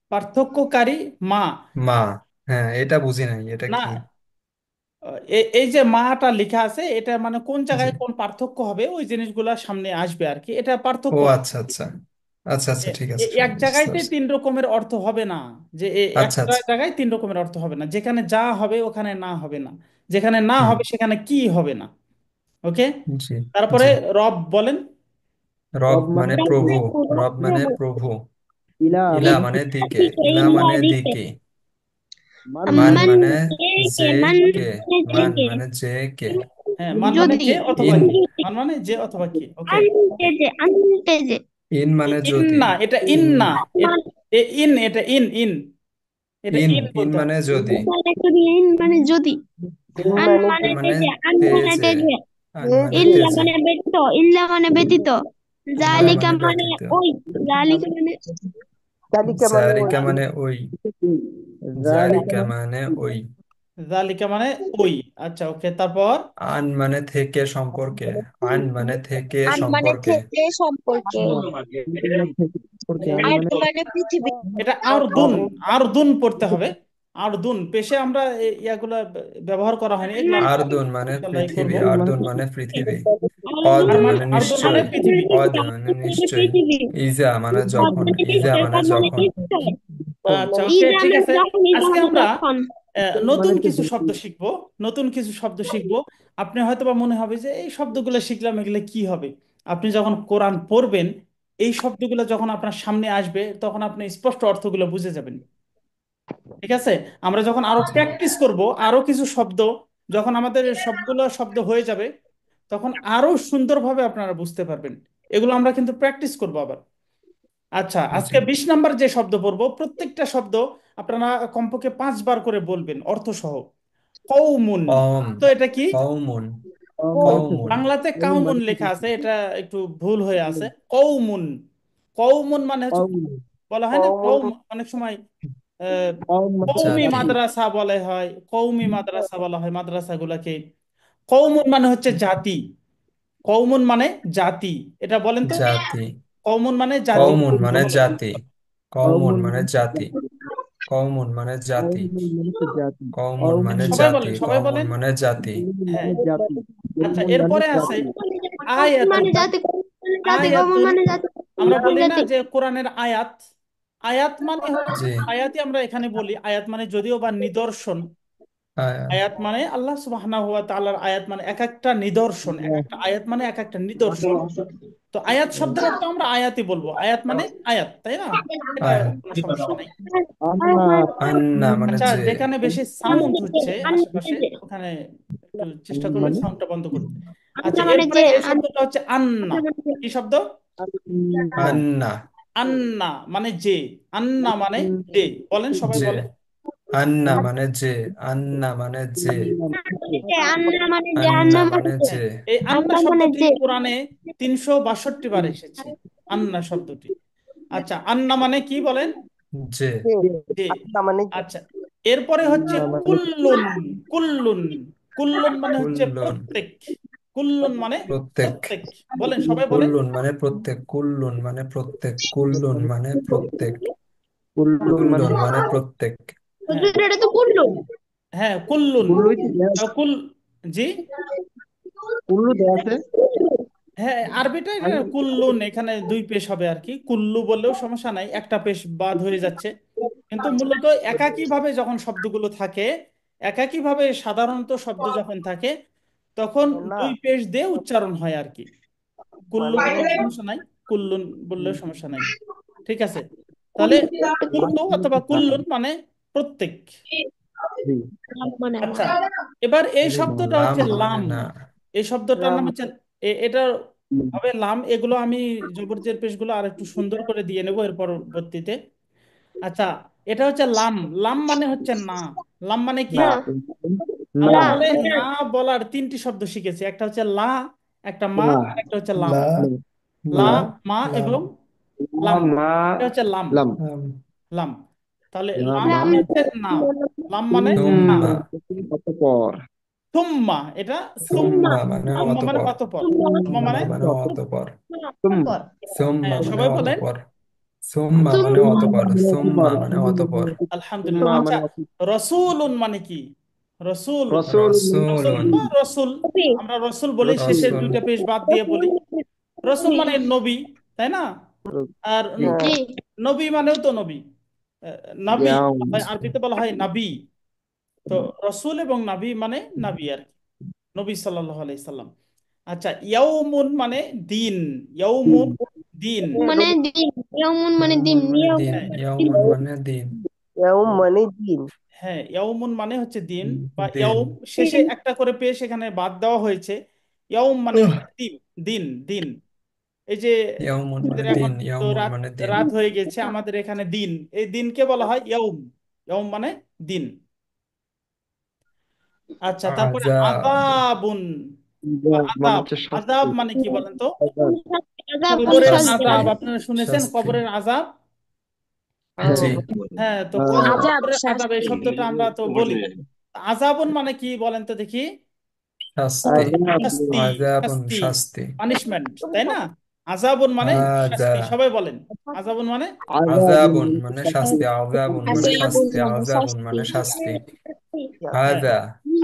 পার্থক্যকারী মা। মা, হ্যাঁ এটা বুঝি নাই, এটা না, কি? এই যে মাটা লেখা আছে, এটা মানে কোন জি। জায়গায় কোন পার্থক্য হবে ওই জিনিসগুলা সামনে আসবে আর কি, এটা ও পার্থক্য হবে। আচ্ছা আচ্ছা, আচ্ছা আচ্ছা, ঠিক আছে, এক বুঝতে জায়গাইতে পারছি। তিন রকমের অর্থ হবে না, যে আচ্ছা একটা আচ্ছা। জায়গায় তিন রকমের অর্থ হবে না, যেখানে যা হবে ওখানে না হবে না, যেখানে না হুম। হবে সেখানে কি হবে না। ওকে। জি। তারপরে জি। রব বলেন। রব রব মানে মানে প্রভু। প্রভু, রব মানে প্রভু। ইলা ইলা মানে মানে দিকে। দিকে ইলা ইল্লা মানে দিকে দিকে। মান মান মানে মান মানে যে মান কে। মান থেকে মানে যে কে। হ্যাঁ, মান মানে যদি যে অথবা ইন। কি, মান মানে যে অথবা কি। ওকে। আনতে যে ইন মানে ইন যদি। না, এটা ইন না। ইন, এটা ইন, ইন, এটা ইন। ইন ইন বলতে হবে। মানে যদি। মানে যদি আন হ্যাঁ, মানে মানে তেজে আন মানে তেজে। তেজে আন মানে ইল্লা তেজে। মানে ব্যতীত ইল্লা মানে ব্যতীত ইল্লা জালিকা মানে মানে ব্যতীত। ওই জালিকা মানে জালিকা মানে ওই। জালিকা জালিকা মানে ওই। জালিকা মানে ওই। আচ্ছা, ওকে, তারপর আন মানে থেকে সম্পর্কে। আন মানে থেকে আন মানে সম্পর্কে। থেকে সম্পর্কে সম্পর্কে আন আর মানে মানে পৃথিবী এটা আরদুন, আরদুন পড়তে হবে। আরদুন পেশে আমরা ইয়াগুলা ব্যবহার করা হয়নি, এগুলো আমরা আর্দুন মানে ইনশাল্লাহ করব। পৃথিবী। আর্দুন মানে পৃথিবী। অদ আর মানে মানে আরদুন মানে নিশ্চয়। পৃথিবী। অদ মানে নিশ্চয়। পৃথিবী ইজা মানে পদ যখন। মানে ইজা নিশ্চয় মানে পদ মানে যখন। নিশ্চয় আচ্ছা, ওকে, ইজা ঠিক মানে আছে। যখন ইজা আজকে মানে আমরা যখন নতুন মানে তো কিছু শব্দ শিখবো, নতুন কিছু শব্দ শিখবো। আপনি হয়তোবা মনে হবে যে এই শব্দগুলো শিখলাম, এগুলো কি হবে? আপনি যখন কোরআন পড়বেন, এই শব্দগুলো যখন আপনার সামনে আসবে, তখন আপনি স্পষ্ট অর্থগুলো বুঝে যাবেন। ঠিক আছে। আমরা যখন আরো জি। প্র্যাকটিস করব, আরো কিছু শব্দ, যখন আমাদের সবগুলো শব্দ হয়ে যাবে, তখন আরো সুন্দরভাবে আপনারা বুঝতে পারবেন। এগুলো আমরা কিন্তু প্র্যাকটিস করবো আবার। আচ্ছা, জি। আজকে 20 নাম্বার যে শব্দ পড়বো, প্রত্যেকটা শব্দ আপনারা কমপক্ষে 5 বার করে বলবেন অর্থ সহ। কৌমুন। কম। তো এটা কি? কৌমুন। মানে কৌমুন। বাংলাতে কাউমুন লেখা আছে, এটা একটু ভুল হয়ে আছে। কৌমুন। কৌমুন মানে হচ্ছে, বলা হয় না কৌম, অনেক সময় আহ, কৌমি জাতি। মাদ্রাসা বলে হয়, কৌমি মাদ্রাসা বলা হয় মাদ্রাসাগুলোকে। কৌমুন মানে হচ্ছে জাতি। কৌমুন মানে জাতি। এটা বলেন তো, জাতি। কৌমুন মানে জাতি। কৌমুন মানে বলেন। জাতি। কৌমুন মানে জাতি। কৌমুন মানে জাতি। জাতি কৌমুন মানে সবাই জাতি। বলেন, সবাই কৌমুন বলেন। মানে জাতি। হ্যাঁ। মানে জাতি আচ্ছা, কৌমুন মানে এরপরে আছে জাতি আয়াতুন। মানে জাতি কৌম আয়াতুন, মানে জাতি আমরা বলি না জাতি যে কোরআনের আয়াত। আয়াত মানে হচ্ছে, জি। আয়াতই আমরা এখানে বলি, আয়াত মানে যদিও বা নিদর্শন। আয়া- আয়াত মানে আল্লাহ সুবহানাহু ওয়া তাআলার আয়াত, মানে এক একটা নিদর্শন, এক একটা আয়াত মানে এক একটা নিদর্শন। তো আয়াত শব্দের অর্থ আমরা আয়াতই বলবো, আয়াত মানে আয়াত, তাই না? এটা আয়া- কোনো সমস্যা নাই। আল্লাহ আন্না মানে আচ্ছা, যে। যেখানে বেশি সাউন্ড হচ্ছে আশেপাশে, যে ওখানে একটু চেষ্টা করবেন মানে সাউন্ডটা বন্ধ করতে। আন্না আচ্ছা, মানে এরপরে যে এই শব্দটা হচ্ছে আন্না। আন্না মানে কি শব্দ? আন্না আন্না মানে যে। আন্না মানে যে। বলেন, সবাই যে। বলেন। আন্না মানে যে। আন্না মানে যে। যে আন্না মানে যে আন্না আন্না মানে মানে যে যে। হ্যাঁ, এই আন্না আন্না মানে শব্দটি যে কোরআনে 362 বার এসেছে। আন্না শব্দটি। আচ্ছা, আন্না মানে কি বলেন? যে। যে। আচ্ছা, এরপরে হচ্ছে কুল্লুন। কুল্লুন। কুল্লুন মানে হচ্ছে কুল্লুন। প্রত্যেক। কুল্লুন মানে প্রত্যেক। প্রত্যেক। বলেন, সবাই বলেন। কুল্লুন মানে প্রত্যেক। কুল্লুন মানে প্রত্যেক। কুল্লুন মানে প্রত্যেক। কুল্লু মানে কুল্লুন মানে প্রত্যেক। হ্যাঁ। হুজুর এটা তো কুল্লু হ্যাঁ, কুল্লুন। কুল্লুই তো কুল, জি। কুল্লু দেয়া আছে হ্যাঁ, আরবিটা এটা কুল্লুন, এখানে দুই পেশ হবে আর কি, কুল্লু বললেও সমস্যা নাই, একটা পেশ বাদ হয়ে যাচ্ছে। কিন্তু মূলত একাকী ভাবে যখন শব্দগুলো থাকে, একাকী ভাবে সাধারণত শব্দ যখন থাকে, তখন দুই পেশ দিয়ে উচ্চারণ হয় আর কি। কুল্লু বললেও সমস্যা নাই, কুল্লুন বললেও সমস্যা নাই। ঠিক আছে। তাহলে কুল্লু অথবা কুল্লুন মানে প্রত্যেক। মানে আচ্ছা, এবার এই শব্দটা লাম হচ্ছে মানে লাম। না। এই শব্দটার নাম হচ্ছে, এটা হবে লাম। এগুলো আমি জবরজের পেশগুলো আর একটু সুন্দর করে দিয়ে নেবো এর পরবর্তীতে। আচ্ছা, এটা হচ্ছে লাম। লাম মানে হচ্ছে না। লাম মানে কি? না আমরা লা লা তাহলে না বলার তিনটি শব্দ শিখেছি, একটা হচ্ছে লা, একটা মা, লা আর একটা হচ্ছে লাম। লা লা, মা মা লাম এবং লাম, মা এটা হচ্ছে লাম। লাম লাম লাম, তাহলে লাম মা লাম মানে হচ্ছে না, লাম মানে না। সুম্মা অতঃপর সুম্মা, এটা সুম্মা, সুম্মা মানে সুম্মা মানে অতঃপর অতঃপর, সুম্মা সুম্মা মানে মানে অতঃপর তুম সুম্মা হ্যাঁ মানে সবাই বলেন অতঃপর সুম্মা মানে অতঃপর সুম্মা মানে অতঃপর আলহামদুলিল্লাহ। আচ্ছা, রসুলুন মানে কি? রসুল, রসুল রসুল রাসূলুন বা রসুল, আমরা রসুল বলি, শেষের রাসূল দুইটা পেশ বাদ দিয়ে বলি। রসুল মানে নবী, তাই না? আর জি নবী মানেও তো নবী, নাবি ইয়াম আরবিতে বলা হয় নাবি। তো রসুল এবং নাবি মানে নাবি আর কি, নবী সাল্লাল্লাহু আলাইহি সাল্লাম। আচ্ছা, ইয়াউমুন মানে দিন, ইয়াউমুন দিন। মানে দিন, ইয়াউমুন মানে দিন, ইয়াউমুন মানে দিন হ্যাঁ, ইয়াউমুন মানে দিন ইয়াউম মানে দিন। হ্যাঁ, ইয়াউমুন মানে হচ্ছে দিন, বা দিন ইয়াউম শেষে একটা করে পেশ এখানে বাদ দেওয়া হয়েছে। ইয়াউম মানে উহ, হচ্ছে দিন, দিন দিন। এই যে ইয়াউমুন মানে আমাদের এখন দিন তো ইয়াউমুন রাত মানে দিন রাত হয়ে গেছে, আমাদের এখানে দিন, এই দিনকে বলা হয় ইয়াউম। ইয়াউম মানে দিন। আচ্ছা, তারপরে আযাব আযাবুন বা মানে আযাব। হচ্ছে আযাব শাস্তি মানে কি বলেন তো? আযাব মানে কবরের শাস্তি। শাস্তি আযাব আপনারা শুনেছেন, শাস্তি কবরের আযাব। জি হ্যাঁ, তো আযাব কবরের আযাব এই শাস্তি। শব্দটা আমরা তো বলি। আযাবুন মানে কি বলেন তো দেখি? শাস্তি শাস্তি, আযাবুন শাস্তি, শাস্তি পানিশমেন্ট, তাই না? আযাবুন মানে হাযা শাস্তি, সবাই বলেন। আযাবুন মানে আযাবুন মানে শাস্তি আযাবুন মানে আযাবুন শাস্তি মানে আযাবুন শাস্তি। মানে শাস্তি হ্যাঁ। হাযা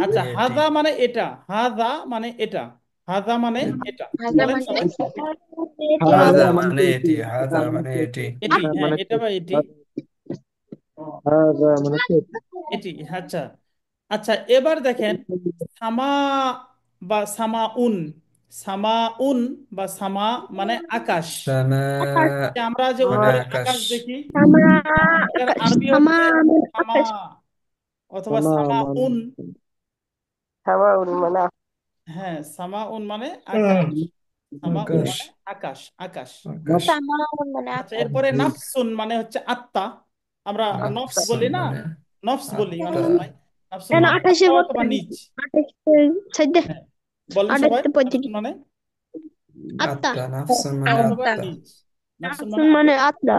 আচ্ছা, এটি হাযা মানে এটা, হাযা মানে এটা, হাযা মানে এটা, আযাব বলেন মানে সবাই। এটি। হাযা মানে এটি হাযা মানে এটি এটি, হ্যাঁ, এটা বা এটি, এটি। আচ্ছা, আচ্ছা, এবার দেখেন সামা বা সামাউন, সামাউন বা সামা মানে আকাশ। সামা যে আমরা যে মানে উপরে আকাশ আকাশ দেখি, সামা এটার আকাশ, আরবি সামা হচ্ছে মানে সামা আকাশ। অথবা সামাউন। সামাউন মানে হ্যাঁ, সামাউন মানে আকাশ, আহ, সামাউন আকাশ মানে আকাশ, আকাশ। আকাশ সামা মানে আচ্ছা, আকাশ। এরপরে নাফসুন মানে হচ্ছে আত্মা। আমরা নফস বলি নাফসুন না, মানে নফস বলি অনেক আত্মা সময়। নাফসুন কেন মানে আঠাশে আত্মা অথবা বছর, নিজ। আঠাশে সাইডে, হ্যাঁ, বলেন সবাই, আঠাশে নাফসুন পঁয়ত্রিশ। মানে আত্মা, আত্মা নাফসুন মানে আত্মা অথবা আত্মা, আত্মা নিজ। নাফসুন মানে নাফসুন আত্মা মানে অথবা আত্মা।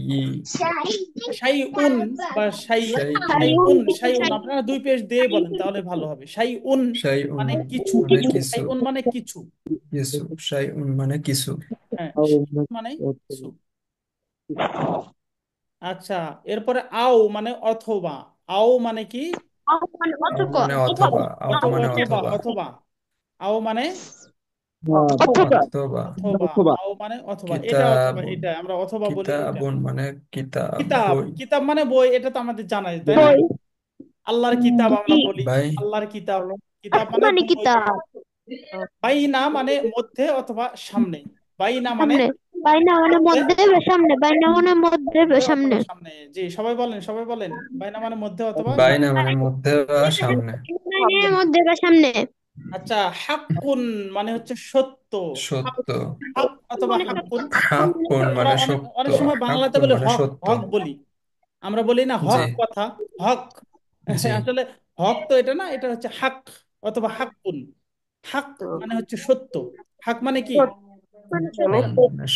নিজ। শাইই শাইউন বা শাইউন শাইউন, শাইউন আপনারা দুই পেজ দিয়ে বলেন তাহলে ভালো হবে। শাইউন শাইউন মানে কিছু, মানে কিছু শাইউন মানে কিছু। কিছু শাইউন মানে কিছু হ্যাঁ, শাইউন মানে কিছু। আচ্ছা, এরপরে আও মানে অথবা। আও মানে কি? মানে আও অতঃপর, মানে অথবা আও মানে অথবা, অথবা অথবা। আও মানে অথবা, অথবা অথবা, অথবা আও মানে অথবা, এটা অথবা কিতাবুন এটা, আমরা অথবা বলি এটা। কিতাবুন মানে কিতাব কিতাব, বই কিতাব মানে বই, এটা তো আমাদের জানাই, তাই না? বই। আল্লাহর কিতাব আমরা জি, বলি, ভাই আল্লাহর কিতাব। কিতাব মানে মানে বই। কিতাব। বাইনা মানে মধ্যে অথবা সামনে। বাইনা মানে সামনে, বাইনা মানে মধ্যে, মধ্যে বা সামনে, বাইনা মানে মধ্যে বা মধ্যে সামনে। অথবা সামনে। জি, সবাই বলেন, সবাই বলেন। বাইনা মানে মধ্যে অথবা সামনে। বাইনা মানে মধ্যে বা সামনে বাইনা মধ্যে বা সামনে। আচ্ছা, হাক্কুন মানে হচ্ছে সত্য। হক, সত্য হক অথবা হাক্কুন। হাক্কুন আমরা মানে অনেক সত্য অনেক সময় বাংলাতে হাক্কুন বলি মানে হক, সত্য হক বলি, আমরা বলি না জি হক কথা, হক। জি আসলে হক তো এটা না, এটা হচ্ছে হাক অথবা হাক্কুন। হাক মানে হচ্ছে সত্য। হাক মানে কি? হাক্কুন মানে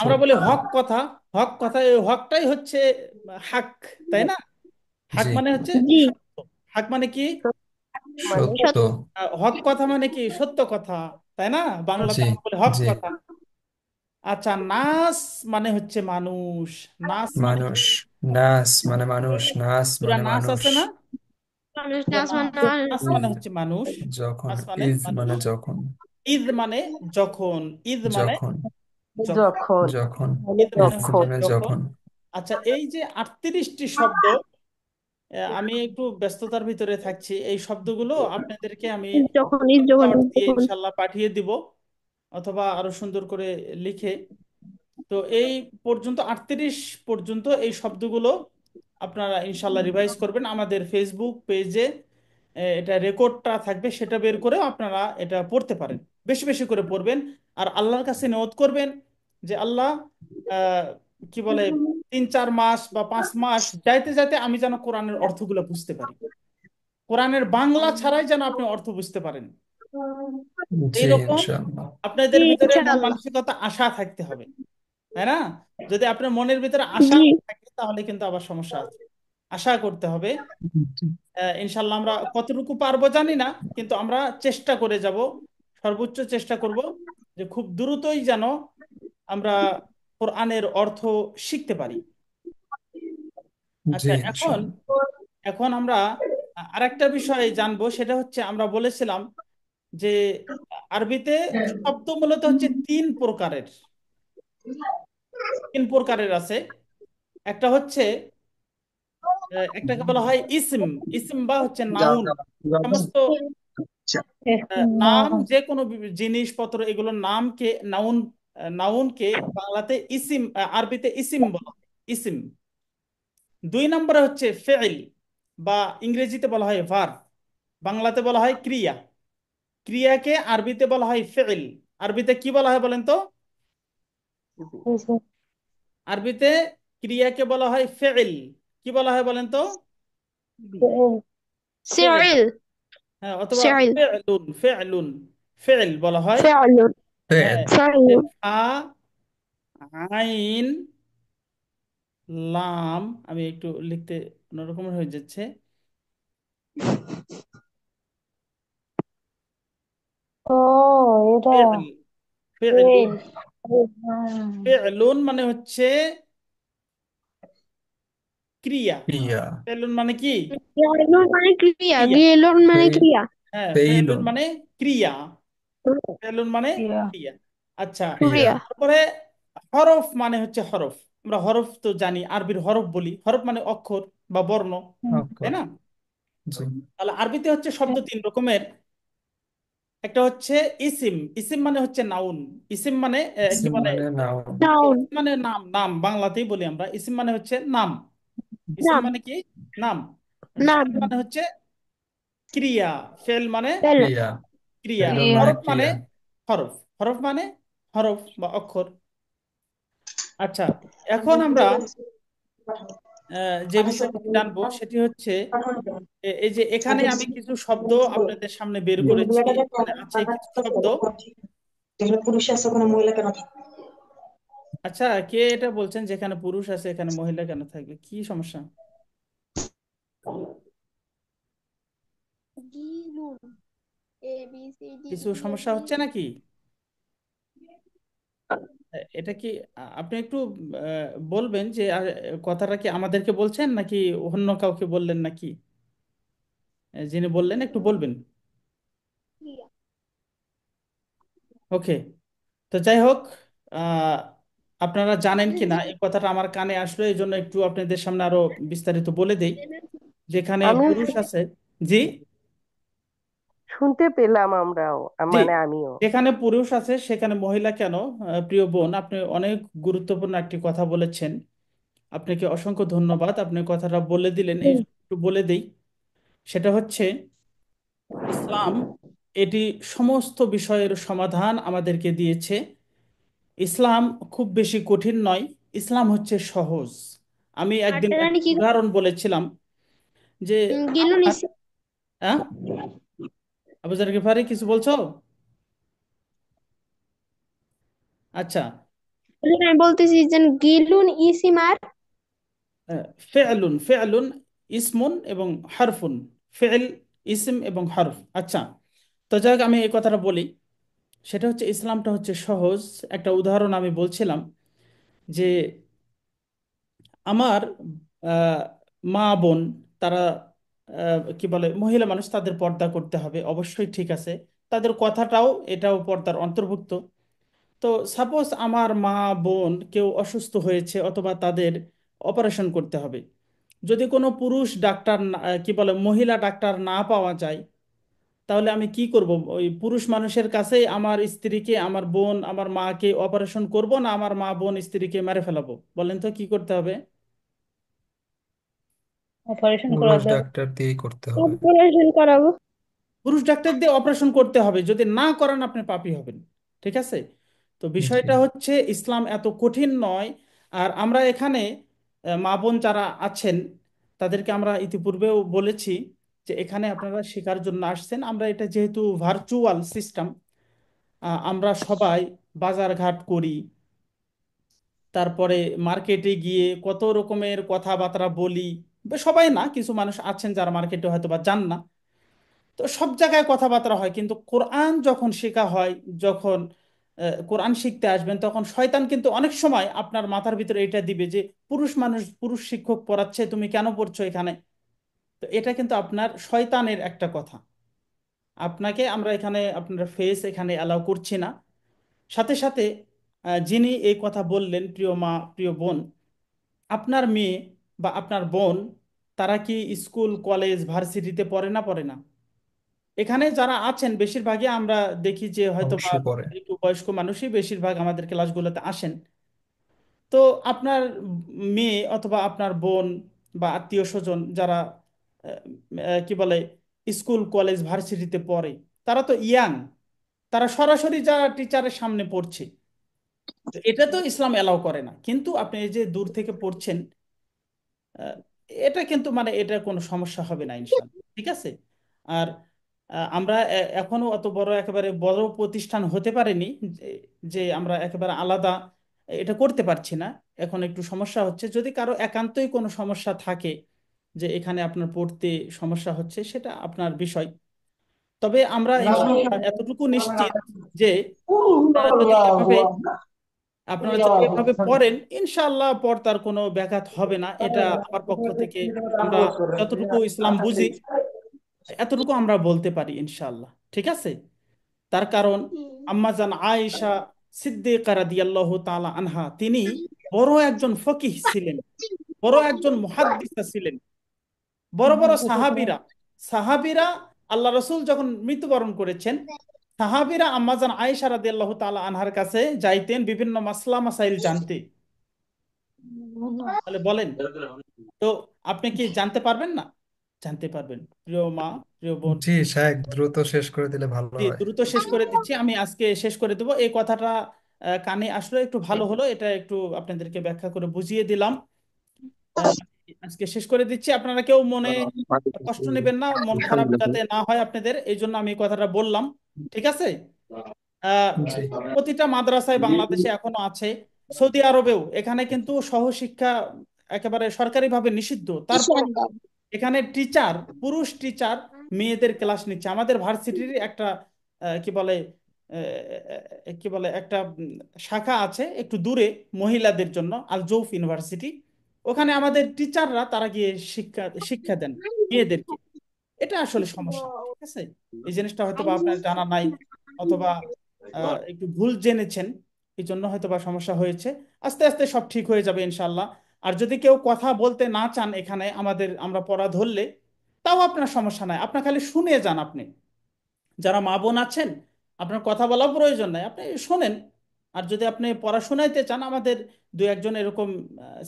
আমরা বলি সত্য হক কথা, হক কথা, এই হকটাই হচ্ছে হাক, তাই না? হাক জি মানে হচ্ছে জি, সত্য। হাক মানে কি? সত্য সত্য। হক কথা মানে কি? সত্য কথা, তাই না? বাংলাতে জি আমরা বলি হক জি কথা। আচ্ছা, নাস মানে হচ্ছে মানুষ। নাস মানে কি? মানুষ নাস মানে মানুষ নাস পুরা মানে নাস মানুষ আছে না? মানুষ, পুরা নাচ মানে নাস, নাস ইজ মানে হচ্ছে মানুষ। যখন নাস মানে ইজ মানুষ। মানে যখন ঈদ মানে যখন, ঈদ মানে যখন যখন, যখন যখন ঈদ মানে ইজ হচ্ছে মানে যখন। যখন আচ্ছা, এই যে 38টি শব্দ, আমি একটু ব্যস্ততার ভিতরে থাকছি, এই শব্দগুলো আপনাদেরকে আমি যখন, যখন, স্ক্রিনশট দিয়ে যখন। ইনশাল্লাহ পাঠিয়ে দিব, অথবা আরো সুন্দর করে লিখে। তো এই পর্যন্ত 38 পর্যন্ত এই শব্দগুলো আপনারা ইনশাল্লাহ রিভাইজ করবেন। আমাদের ফেসবুক পেজে এটা রেকর্ডটা থাকবে, সেটা বের করেও আপনারা এটা পড়তে পারেন। বেশি বেশি করে পড়বেন, আর আল্লাহর কাছে নিয়ত করবেন যে আল্লাহ, আহ, কি বলে, 3-4 মাস বা 5 মাস যাইতে যাইতে আমি যেন কোরআনের অর্থগুলো বুঝতে পারি। কোরআনের বাংলা ছাড়াই যেন আপনি অর্থ বুঝতে পারেন, জি এইরকম ইনশাআল্লাহ। আপনাদের ভিতরে মন ইনশাআল্লাহ। মানসিকতা, আশা থাকতে হবে, তাই না? যদি আপনার মনের ভিতরে আশা জি। না থাকে তাহলে কিন্তু আবার সমস্যা আছে। আশা করতে হবে। ইনশাল্লাহ আমরা কতটুকু পারবো জানি না, কিন্তু আমরা চেষ্টা করে যাব, সর্বোচ্চ চেষ্টা করব যে খুব দ্রুতই যেন আমরা কোরআনের অর্থ শিখতে পারি। জি আচ্ছা, এখন ইনশাআল্লাহ। এখন আমরা আরেকটা বিষয় জানবো, সেটা হচ্ছে আমরা বলেছিলাম যে আরবিতে শব্দ মূলত হচ্ছে তিন প্রকারের আছে। একটা হচ্ছে একটাকে বলা হয় ইসম। ইসম বা হচ্ছে নাউন। সমস্ত নাম, যে কোনো জিনিসপত্র, এগুলোর নামকে নাউনকে বাংলাতে ইসিম, আরবিতে ইসিম বলা হয়, ইসিম। দুই নম্বরে হচ্ছে ফেইল, বা ইংরেজিতে বলা হয় ভার্ব, বাংলাতে বলা হয় ক্রিয়া। ক্রিয়াকে আরবিতে বলা হয় ফেইল। আরবিতে কি বলা হয় বলেন তো? আরবিতে ক্রিয়াকে বলা হয় ফেইল। কি বলা হয় বলেন তো? ফেইল। সিরিল। হ্যাঁ, অথবা সিরিল। ফেইলুন, ফেইলুন, ফেইল বলা হয়। ফাইলুন। হ্যাঁ, ফাইলুন। ফা, আইন, লাম, আমি একটু লিখতে অন্যরকম হয়ে যাচ্ছে। ও, এটা ফেইল, ফেইলুন। ফেইলুন মানে হচ্ছে ক্রিয়া। ক্রিয়া। ফেইলুন মানে কি? গেলুন মানে ক্রিয়া, ক্রিয়া। গেলুন মানে ক্রিয়া। হ্যাঁ, ফেইলুন ফেইলুন। মানে ক্রিয়া। ফেইলুন মানে ক্রিয়া। আচ্ছা, ক্রিয়া। ক্রিয়া। তারপরে হরফ মানে হচ্ছে হরফ। আমরা হরফ তো জানি, আরবির হরফ বলি। হরফ মানে অক্ষর বা বর্ণ, তাই অক্ষর। না? জি। তাহলে আরবিতে হচ্ছে শব্দ তিন রকমের। একটা হচ্ছে ইসিম। ইসিম মানে হচ্ছে নাউন। ইসিম মানে কি ইসিম বলে, মানে নাউন। নাউন। ইসিম মানে নাম। নাম বাংলাতেই বলি আমরা, ইসিম মানে হচ্ছে নাম। ইসিম নাম। মানে কি? নাম। নাম। ফেল মানে হচ্ছে ক্রিয়া। ফেল মানে ফেল। ক্রিয়া। ক্রিয়া। ফেইলুন মানে হরফ মানে ক্রিয়া। হরফ। হরফ মানে হরফ বা অক্ষর। আচ্ছা, এখন আমরা যে বিষয়টি জানবো সেটি হচ্ছে এই যে এখানে আমি কিছু শব্দ আপনাদের সামনে বের করেছি। এখানে আছে কিছু শব্দ। আচ্ছা, কে এটা বলছেন যেখানে পুরুষ আছে এখানে মহিলা কেন থাকবে? কি সমস্যা? গিলুন। এ বি সি ডি কিছু ই এফ সমস্যা জি। হচ্ছে নাকি? এটা কি আপনি একটু বলবেন যে কথাটা কি আমাদেরকে বলছেন নাকি অন্য কাউকে বললেন নাকি? যিনি বললেন একটু বলবেন। ওকে। তো যাই হোক, আহ, আপনারা জানেন কি না এই কথাটা আমার কানে আসলো, এই জন্য একটু আপনাদের সামনে আরো বিস্তারিত বলে দেই। যেখানে আমিও পুরুষ আছে। জি। শুনতে পেলাম আমরাও, জি, মানে আমিও। যেখানে পুরুষ আছে সেখানে মহিলা কেন? প্রিয় বোন, আপনি অনেক গুরুত্বপূর্ণ একটি কথা বলেছেন। আপনাকে অসংখ্য ধন্যবাদ, আপনি কথাটা বলে দিলেন। এই জন্য একটু বলে দেই। সেটা হচ্ছে ইসলাম এটি সমস্ত বিষয়ের সমাধান আমাদেরকে দিয়েছে। ইসলাম খুব বেশি কঠিন নয়। ইসলাম হচ্ছে সহজ। আমি একদিন আরেকটা জানি একটা কি? উদাহরণ বলেছিলাম যে গিলুন আমার, ইসি। হ্যাঁ, আবু জার গেফারি কিছু বলছো? আচ্ছা, আমি বলতেছি যে গিলুন ইসিম আর ফেলুন, ফেলুন ইসমুন এবং হারফুন। ফেল, ইসম এবং হরফ। আচ্ছা, তো যাই হোক, আমি এই কথাটা বলি। সেটা হচ্ছে ইসলামটা হচ্ছে সহজ। একটা উদাহরণ আমি বলছিলাম যে আমার আহ, মা বোন, তারা কি বলে, মহিলা মানুষ, তাদের পর্দা করতে হবে, অবশ্যই ঠিক আছে। তাদের কথাটাও, এটাও পর্দার অন্তর্ভুক্ত। তো সাপোজ আমার মা বোন কেউ অসুস্থ হয়েছে অথবা তাদের অপারেশন করতে হবে। যদি কোনো পুরুষ ডাক্তার কি বলে, মহিলা ডাক্তার না পাওয়া যায়, তাহলে আমি কি করব? ওই পুরুষ মানুষের কাছেই আমার স্ত্রীকে, আমার বোন, আমার মাকে অপারেশন করব, না আমার মা বোন স্ত্রীকে মেরে ফেলাবো? বলেন তো কি করতে হবে? অপারেশন পুরুষ করাতে হবে। ডাক্তার দিয়েই করতে হবে। অপারেশন করাবো। পুরুষ ডাক্তার দিয়ে অপারেশন করতে হবে। যদি না করান আপনি পাপী হবেন। ঠিক আছে? তো জি। বিষয়টা হচ্ছে ইসলাম এত কঠিন নয়। আর আমরা এখানে মা বোন যারা আছেন তাদেরকে আমরা ইতিপূর্বেও বলেছি যে এখানে আপনারা শেখার জন্য আসছেন। আমরা এটা যেহেতু ভার্চুয়াল সিস্টেম, আমরা সবাই বাজারঘাট করি, তারপরে মার্কেটে গিয়ে কত রকমের কথাবার্তা বলি। সবাই না, কিছু মানুষ আছেন যারা মার্কেটে হয়তো বা যান না, তো সব জায়গায় কথাবার্তা হয়। কিন্তু কোরআন যখন শেখা হয়, যখন কোরআন শিখতে আসবেন, তখন শয়তান কিন্তু অনেক সময় আপনার মাথার ভিতরে এটা দিবে যে পুরুষ মানুষ, পুরুষ শিক্ষক পড়াচ্ছে, তুমি কেন পড়ছো এখানে। তো এটা কিন্তু আপনার শয়তানের একটা কথা। আপনাকে আমরা এখানে আপনার ফেস এখানে অ্যালাউ করছি না। সাথে সাথে যিনি এই কথা বললেন, প্রিয় মা, প্রিয় বোন, আপনার মেয়ে বা আপনার বোন, তারা কি স্কুল, কলেজ, ভার্সিটিতে পড়ে না পড়ে না? এখানে যারা আছেন বেশিরভাগই আমরা দেখি যে হয়তো বা অবশ্যই পড়ে। একটু বয়স্ক মানুষই বেশিরভাগ আমাদের ক্লাসগুলোতে আসেন। তো আপনার মেয়ে অথবা আপনার বোন বা আত্মীয় স্বজন যারা আহ, কি বলে স্কুল, কলেজ, ভার্সিটিতে পড়ে, তারা তো ইয়াং, তারা সরাসরি যারা টিচারের সামনে পড়ছে, তো এটা তো ইসলাম এলাও করে না। কিন্তু আপনি এই যে দূর থেকে পড়ছেন, আহ, এটা কিন্তু মানে এটা কোনো সমস্যা হবে না ইনশাআল্লাহ, ঠিক আছে। আর আমরা এখনো অত বড় একেবারে বড় প্রতিষ্ঠান হতে পারিনি যে যে আমরা একেবারে আলাদা এটা করতে পারছি না। এখন একটু সমস্যা হচ্ছে। যদি কারো একান্তই কোনো সমস্যা থাকে যে এখানে আপনার পড়তে সমস্যা হচ্ছে, সেটা আপনার বিষয়। তবে আমরা ইনশাআল্লাহ এতটুকু নিশ্চিত যে আপনারা যদি এভাবে আপনারা যদি এভাবে পড়েন, ইনশাআল্লাহ পড়তার কোনো ব্যাঘাত হবে না। এটা আমার পক্ষ থেকে আমরা যতটুকু ইসলাম বুঝি এতটুকু আমরা বলতে পারি ইনশাআল্লাহ, ঠিক আছে। তার কারণ আম্মাজান আয়েশা সিদ্দিকা রাদিয়াল্লাহু তাআলা আনহা, তিনি বড় একজন ফকিহ ছিলেন, বড় একজন মুহাদ্দিসা ছিলেন। বড় বড় সাহাবীরা, সাহাবীরা আল্লাহ রসুল যখন মৃত্যুবরণ করেছেন, সাহাবীরা আম্মাজান আয়েশা রাদিয়াল্লাহু তাআলা আনহার কাছে যাইতেন বিভিন্ন মাসলা মাসাইল জানতে। তাহলে বলেন তো, আপনি কি জানতে পারবেন না? জানতে পারবেন, প্রিয় মা, প্রিয় বোন। জি শায়েখ, দ্রুত শেষ করে দিলে ভালো জি, হয়। দ্রুত শেষ করে দিচ্ছি, আমি আজকে শেষ করে দেবো। এই কথাটা কানে আসলে একটু ভালো হলো, এটা একটু আপনাদেরকে ব্যাখ্যা করে বুঝিয়ে দিলাম। আজকে শেষ করে দিচ্ছি। আপনারা কেউ মনে কষ্ট নেবেন না, মন খারাপ যাতে না হয় আপনাদের, এই জন্য আমি এই কথাটা বললাম, ঠিক আছে। আহ, জি। প্রতিটা মাদ্রাসায় বাংলাদেশে এখনো আছে, সৌদি আরবেও, এখানে কিন্তু সহশিক্ষা একেবারে সরকারিভাবে নিষিদ্ধ। তারপর এখানে টিচার, পুরুষ টিচার মেয়েদের ক্লাস নিচ্ছে। আমাদের ভার্সিটির একটা কি বলে কি বলে একটা শাখা আছে একটু দূরে মহিলাদের জন্য, আল জৌফ ইউনিভার্সিটি। ওখানে আমাদের টিচাররা তারা গিয়ে শিক্ষা শিক্ষা দেন মেয়েদেরকে। এটা আসলে সমস্যা, ঠিক আছে। এই জিনিসটা হয়তো বা আপনার জানা নাই, অথবা একটু ভুল জেনেছেন, এই জন্য হয়তো বা সমস্যা হয়েছে। আস্তে আস্তে সব ঠিক হয়ে যাবে ইনশাল্লাহ। আর যদি কেউ কথা বলতে না চান এখানে আমাদের, আমরা পড়া ধরলে, তাও আপনার সমস্যা নাই, আপনার খালি শুনে যান। আপনি যারা মা বোন আছেন, আপনার কথা বলা প্রয়োজন নাই, আপনি শোনেন। আর যদি আপনি পড়াশোনাইতে চান, আমাদের দু একজন এরকম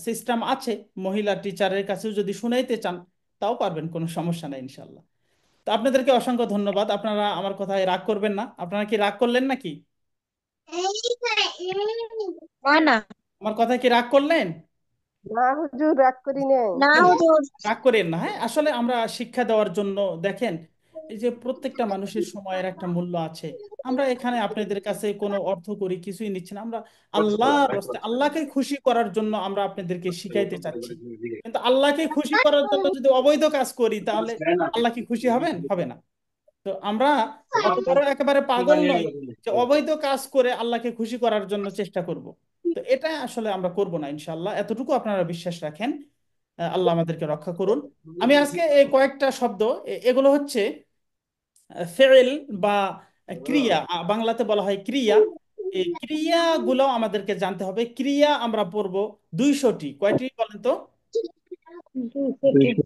সিস্টেম আছে, মহিলা টিচারের কাছেও যদি শুনাইতে চান, তাও পারবেন, কোনো সমস্যা নেই ইনশাল্লাহ। তো আপনাদেরকে অসংখ্য ধন্যবাদ। আপনারা আমার কথায় রাগ করবেন না। আপনারা কি রাগ করলেন নাকি? না, আমার কথায় কি রাগ করলেন? না হুজুর, রাগ করি নাই। না হুজুর। রাগ করেন না, হ্যাঁ। আসলে আমরা শিক্ষা দেওয়ার জন্য, দেখেন, এই যে প্রত্যেকটা মানুষের সময়ের একটা মূল্য আছে। আমরা এখানে আপনাদের কাছে কোনো অর্থ করি কিছুই নিচ্ছি না, আমরা আল্লাহর রাস্তে আল্লাহকে খুশি করার জন্য আমরা আপনাদেরকে শিখাইতে চাচ্ছি। কিন্তু আল্লাহকে খুশি করার জন্য যদি অবৈধ কাজ করি, তাহলে আল্লাহ কি খুশি হবেন? হবে না। তো আমরা অত বড় একেবারে পাগল নই যে অবৈধ কাজ করে আল্লাহকে খুশি করার জন্য চেষ্টা করব। তো এটা আসলে আমরা করব না ইনশাআল্লাহ, এতটুকু আপনারা বিশ্বাস রাখেন। আল্লাহ আমাদেরকে রক্ষা করুন। আমি আজকে এই কয়েকটা শব্দ, এগুলো হচ্ছে ফেল বা ক্রিয়া, বাংলাতে বলা হয় ক্রিয়া। এই ক্রিয়াগুলো আমাদেরকে জানতে হবে। ক্রিয়া আমরা পড়ব 200টি। কয়টি বলেন তো?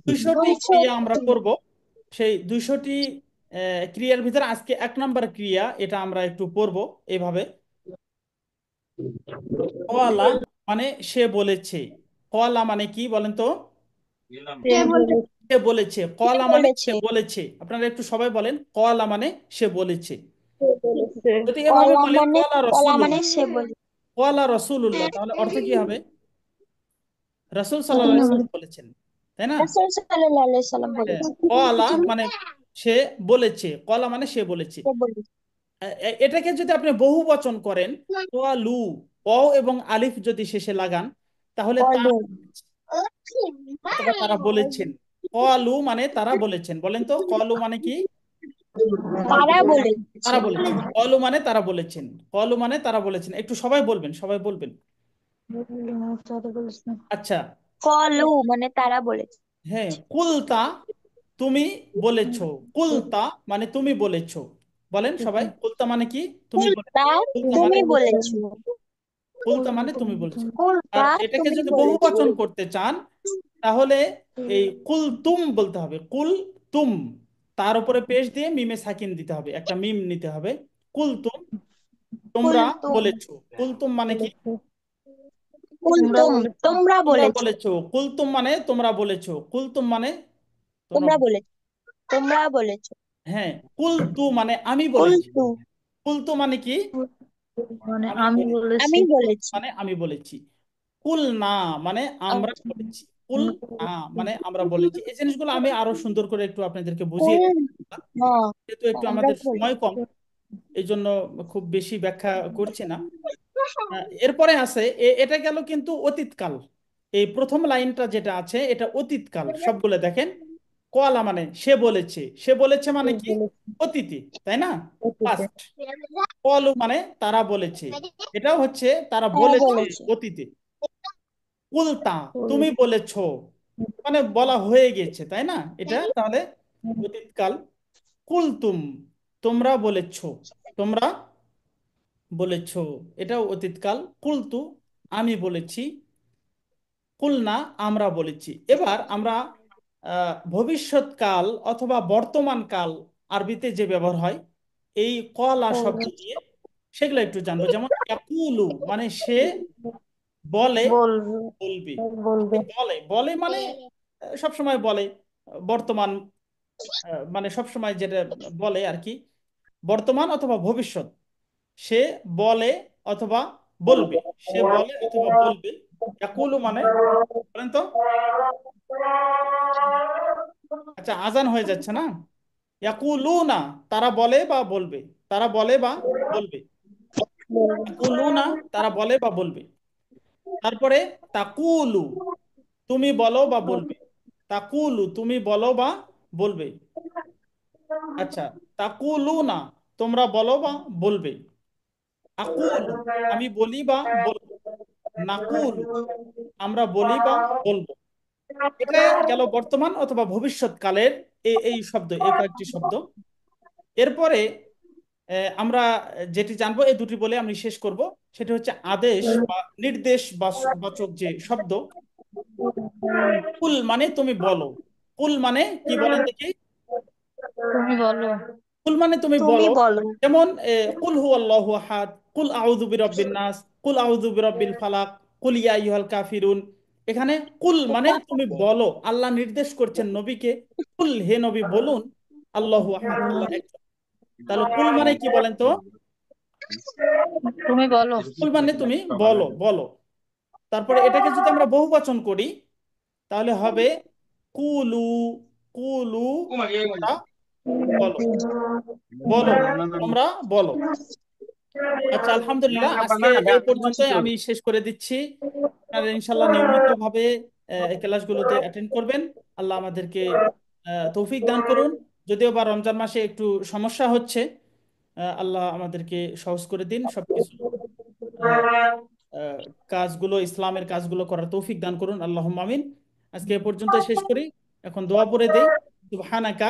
200টি ক্রিয়া আমরা করব। সেই 200টি ক্রিয়ার ভিতরে আজকে 1 নম্বর ক্রিয়া, এটা আমরা একটু পড়ব এইভাবে। কওয়ালা মানে সে বলেছে। কওয়ালা মানে কি বলেন তো? কে বলে? সে বলেছে। কে কওয়ালা মানে বলেছে? সে বলেছে। আপনারা একটু সবাই বলেন, কওয়ালা মানে সে বলেছে। কে বলেছে? যদি এভাবে কলা বলেন মানে, কওয়ালা কলা মানে রসুল্লাহ, সে বলে। কওয়ালা রসুল্লাহ, তাহলে অর্থ কি হবে? রাসূল কত সাল্লাল্লাহু আলাইহি নম্বর? ওয়াসাল্লাম বলেছেন। তাই না? রাসূল সাল্লাল্লাহু আলাইহি সাল্লাম বলেছেন। কলা মানে সে বলেছে, কলা মানে সে বলেছে। কে বলেছে? এটাকে যদি আপনি বহু বচন করেন, কলু, অ এবং আলিফ যদি শেষে লাগান, তাহলে তা কলু। অথবা তারা বলেছেন। কলু মানে তারা বলেছেন। বলেন তো কলু মানে কি? তারা বলেছে। তারা বলেছেন। কলু মানে তারা বলেছেন। কলু মানে তারা বলেছেন। একটু সবাই বলবেন, সবাই বলবেন। আচ্ছা। কলু মানে তারা বলেছে। হ্যাঁ, কুলতা তুমি বলেছো। কুলতা মানে তুমি বলেছো। বলেন সবাই, কুলতা মানে কি? তুমি বলে। কুলতা কুলতা মানে, তুমি বলেছো। কুলতা মানে তুমি বলেছো। আর কুলতা এটাকে তুমি যদি বহু বলেছো। বচন করতে চান, তাহলে এই কুল তুম বলতে হবে। কুল তুম, তার উপরে পেশ দিয়ে মিমে সাকিন দিতে হবে, একটা মিম নিতে হবে। কুল তুম, তোমরা কুলতুম। বলেছো। কুলতুম মানে কি? কুলতুম তোমরা তোমরা বলেছো। বলেছো। কুলতুম মানে তোমরা বলেছো। কুলতুম মানে তোমরা। তোমরা বলেছো। তোমরা বলেছো। হ্যাঁ, কুলতু মানে আমি বলেছি। কুলতু কুলতু মানে কি? মানে আমি আমি বলেছি। বলেছি। আমি বলেছি। মানে আমি বলেছি। কুল না মানে আমরা বলেছি। কুল না মানে আমরা বলেছি। এই জিনিসগুলো আমি আরো সুন্দর করে একটু আপনাদেরকে বুঝিয়ে কুল দিই, না যেহেতু একটু আমরা আমাদের সময় বলেছি। কম, এই জন্য খুব বেশি ব্যাখ্যা করছি না। এরপরে আছে এটা গেল কিন্তু অতীতকাল। এই প্রথম লাইনটা যেটা আছে এটা অতীতকাল। সবগুলো দেখেন, কোয়ালা মানে সে বলেছে। সে বলেছে মানে কি? অতীতে, তাই না? পাস্ট। কলু মানে তারা বলেছে, এটাও হচ্ছে তারা তারা বলেছে বলেছে। অতীতে। কুলতা তুমি বলেছো, মানে বলা হয়ে গেছে, তাই না? এটা তাহলে অতীতকাল। কুলতুম তোমরা বলেছো, তোমরা বলেছো, এটাও অতীতকাল। কুলতু আমি বলেছি। কুলনা আমরা বলেছি। এবার আমরা ভবিষ্যৎকাল অথবা বর্তমান কাল আরবিতে যে ব্যবহার হয় এই কলা শব্দ দিয়ে, সেগুলো একটু জানবো। যেমন ইয়াকুলু মানে সে বলে, বলবো। বলবে। বলবে। বলে, বলে মানে সব সময় বলে। বর্তমান মানে সব সময় যেটা বলে আর কি, বর্তমান অথবা ভবিষ্যৎ। সে বলে অথবা বলবে। সে বলে অথবা বলবে। ইয়াকুলু মানে, বলেন তো। আচ্ছা, আজান হয়ে যাচ্ছে না? ইয়াকুলুনা তারা বলে বা বলবে। তারা বলে বা বলবে। ইয়াকুলুনা তারা বলে বা বলবে। তারপরে তাকুলু তুমি বলো বা বলবে। তাকুলু তুমি বলো বা বলবে। আচ্ছা, তাকুলুনা তোমরা বলো বা বলবে। আকুলু আমি বলি বা বলবো। নাকুলু আমরা বলি বা বলবো। এটা গেল বর্তমান অথবা ভবিষ্যৎ কালের এই শব্দ, এই কয়েকটি শব্দ। এরপরে আমরা যেটি জানবো, এই দুটি বলে আমি শেষ করব। সেটা হচ্ছে আদেশ বা নির্দেশ বাচক যে শব্দ। কুল মানে তুমি বলো। কুল মানে কি বলেন দেখি? তুমি বলো। কুল মানে তুমি তুমি বলো। বলো। যেমন কুল হু আল্লাহু আহাদ, কুল আউযু বিরাব্বিন নাস, কুল আউযু বিরাব্বিল ফালাক, কুল ইয়া আইয়ুহাল কাফিরুন। এখানে কুল মানে তুমি বলো, আল্লাহ নির্দেশ করছেন নবীকে। কুল হে নবী বলুন, আল্লাহু আহাদ আল্লাহ একজন। তাহলে কুল মানে কি বলেন তো? তুমি বলো। কুল মানে তুমি বলো, বলো। তারপরে এটাকে যদি আমরা বহুবচন করি, তাহলে হবে কুলু। কুলু তোমরা বলো। বলো তোমরা বলো। আচ্ছা, আলহামদুলিল্লাহ, আজকে এই পর্যন্তই আমি শেষ করে দিচ্ছি। আপনারা ইনশাল্লাহ নিয়মিতভাবে এই ক্লাসগুলোতে অ্যাটেন্ড করবেন। আল্লাহ আমাদেরকে তৌফিক দান করুন। যদিও বা রমজান মাসে একটু সমস্যা হচ্ছে, আল্লাহ আমাদেরকে সহজ করে দিন সবকিছু। আহ, আহ, কাজগুলো, ইসলামের কাজগুলো করার তৌফিক দান করুন, আল্লাহুম্মা আমিন। আজকে এ পর্যন্ত শেষ করি। এখন দোয়া পড়ে দেই। সুবহানাকা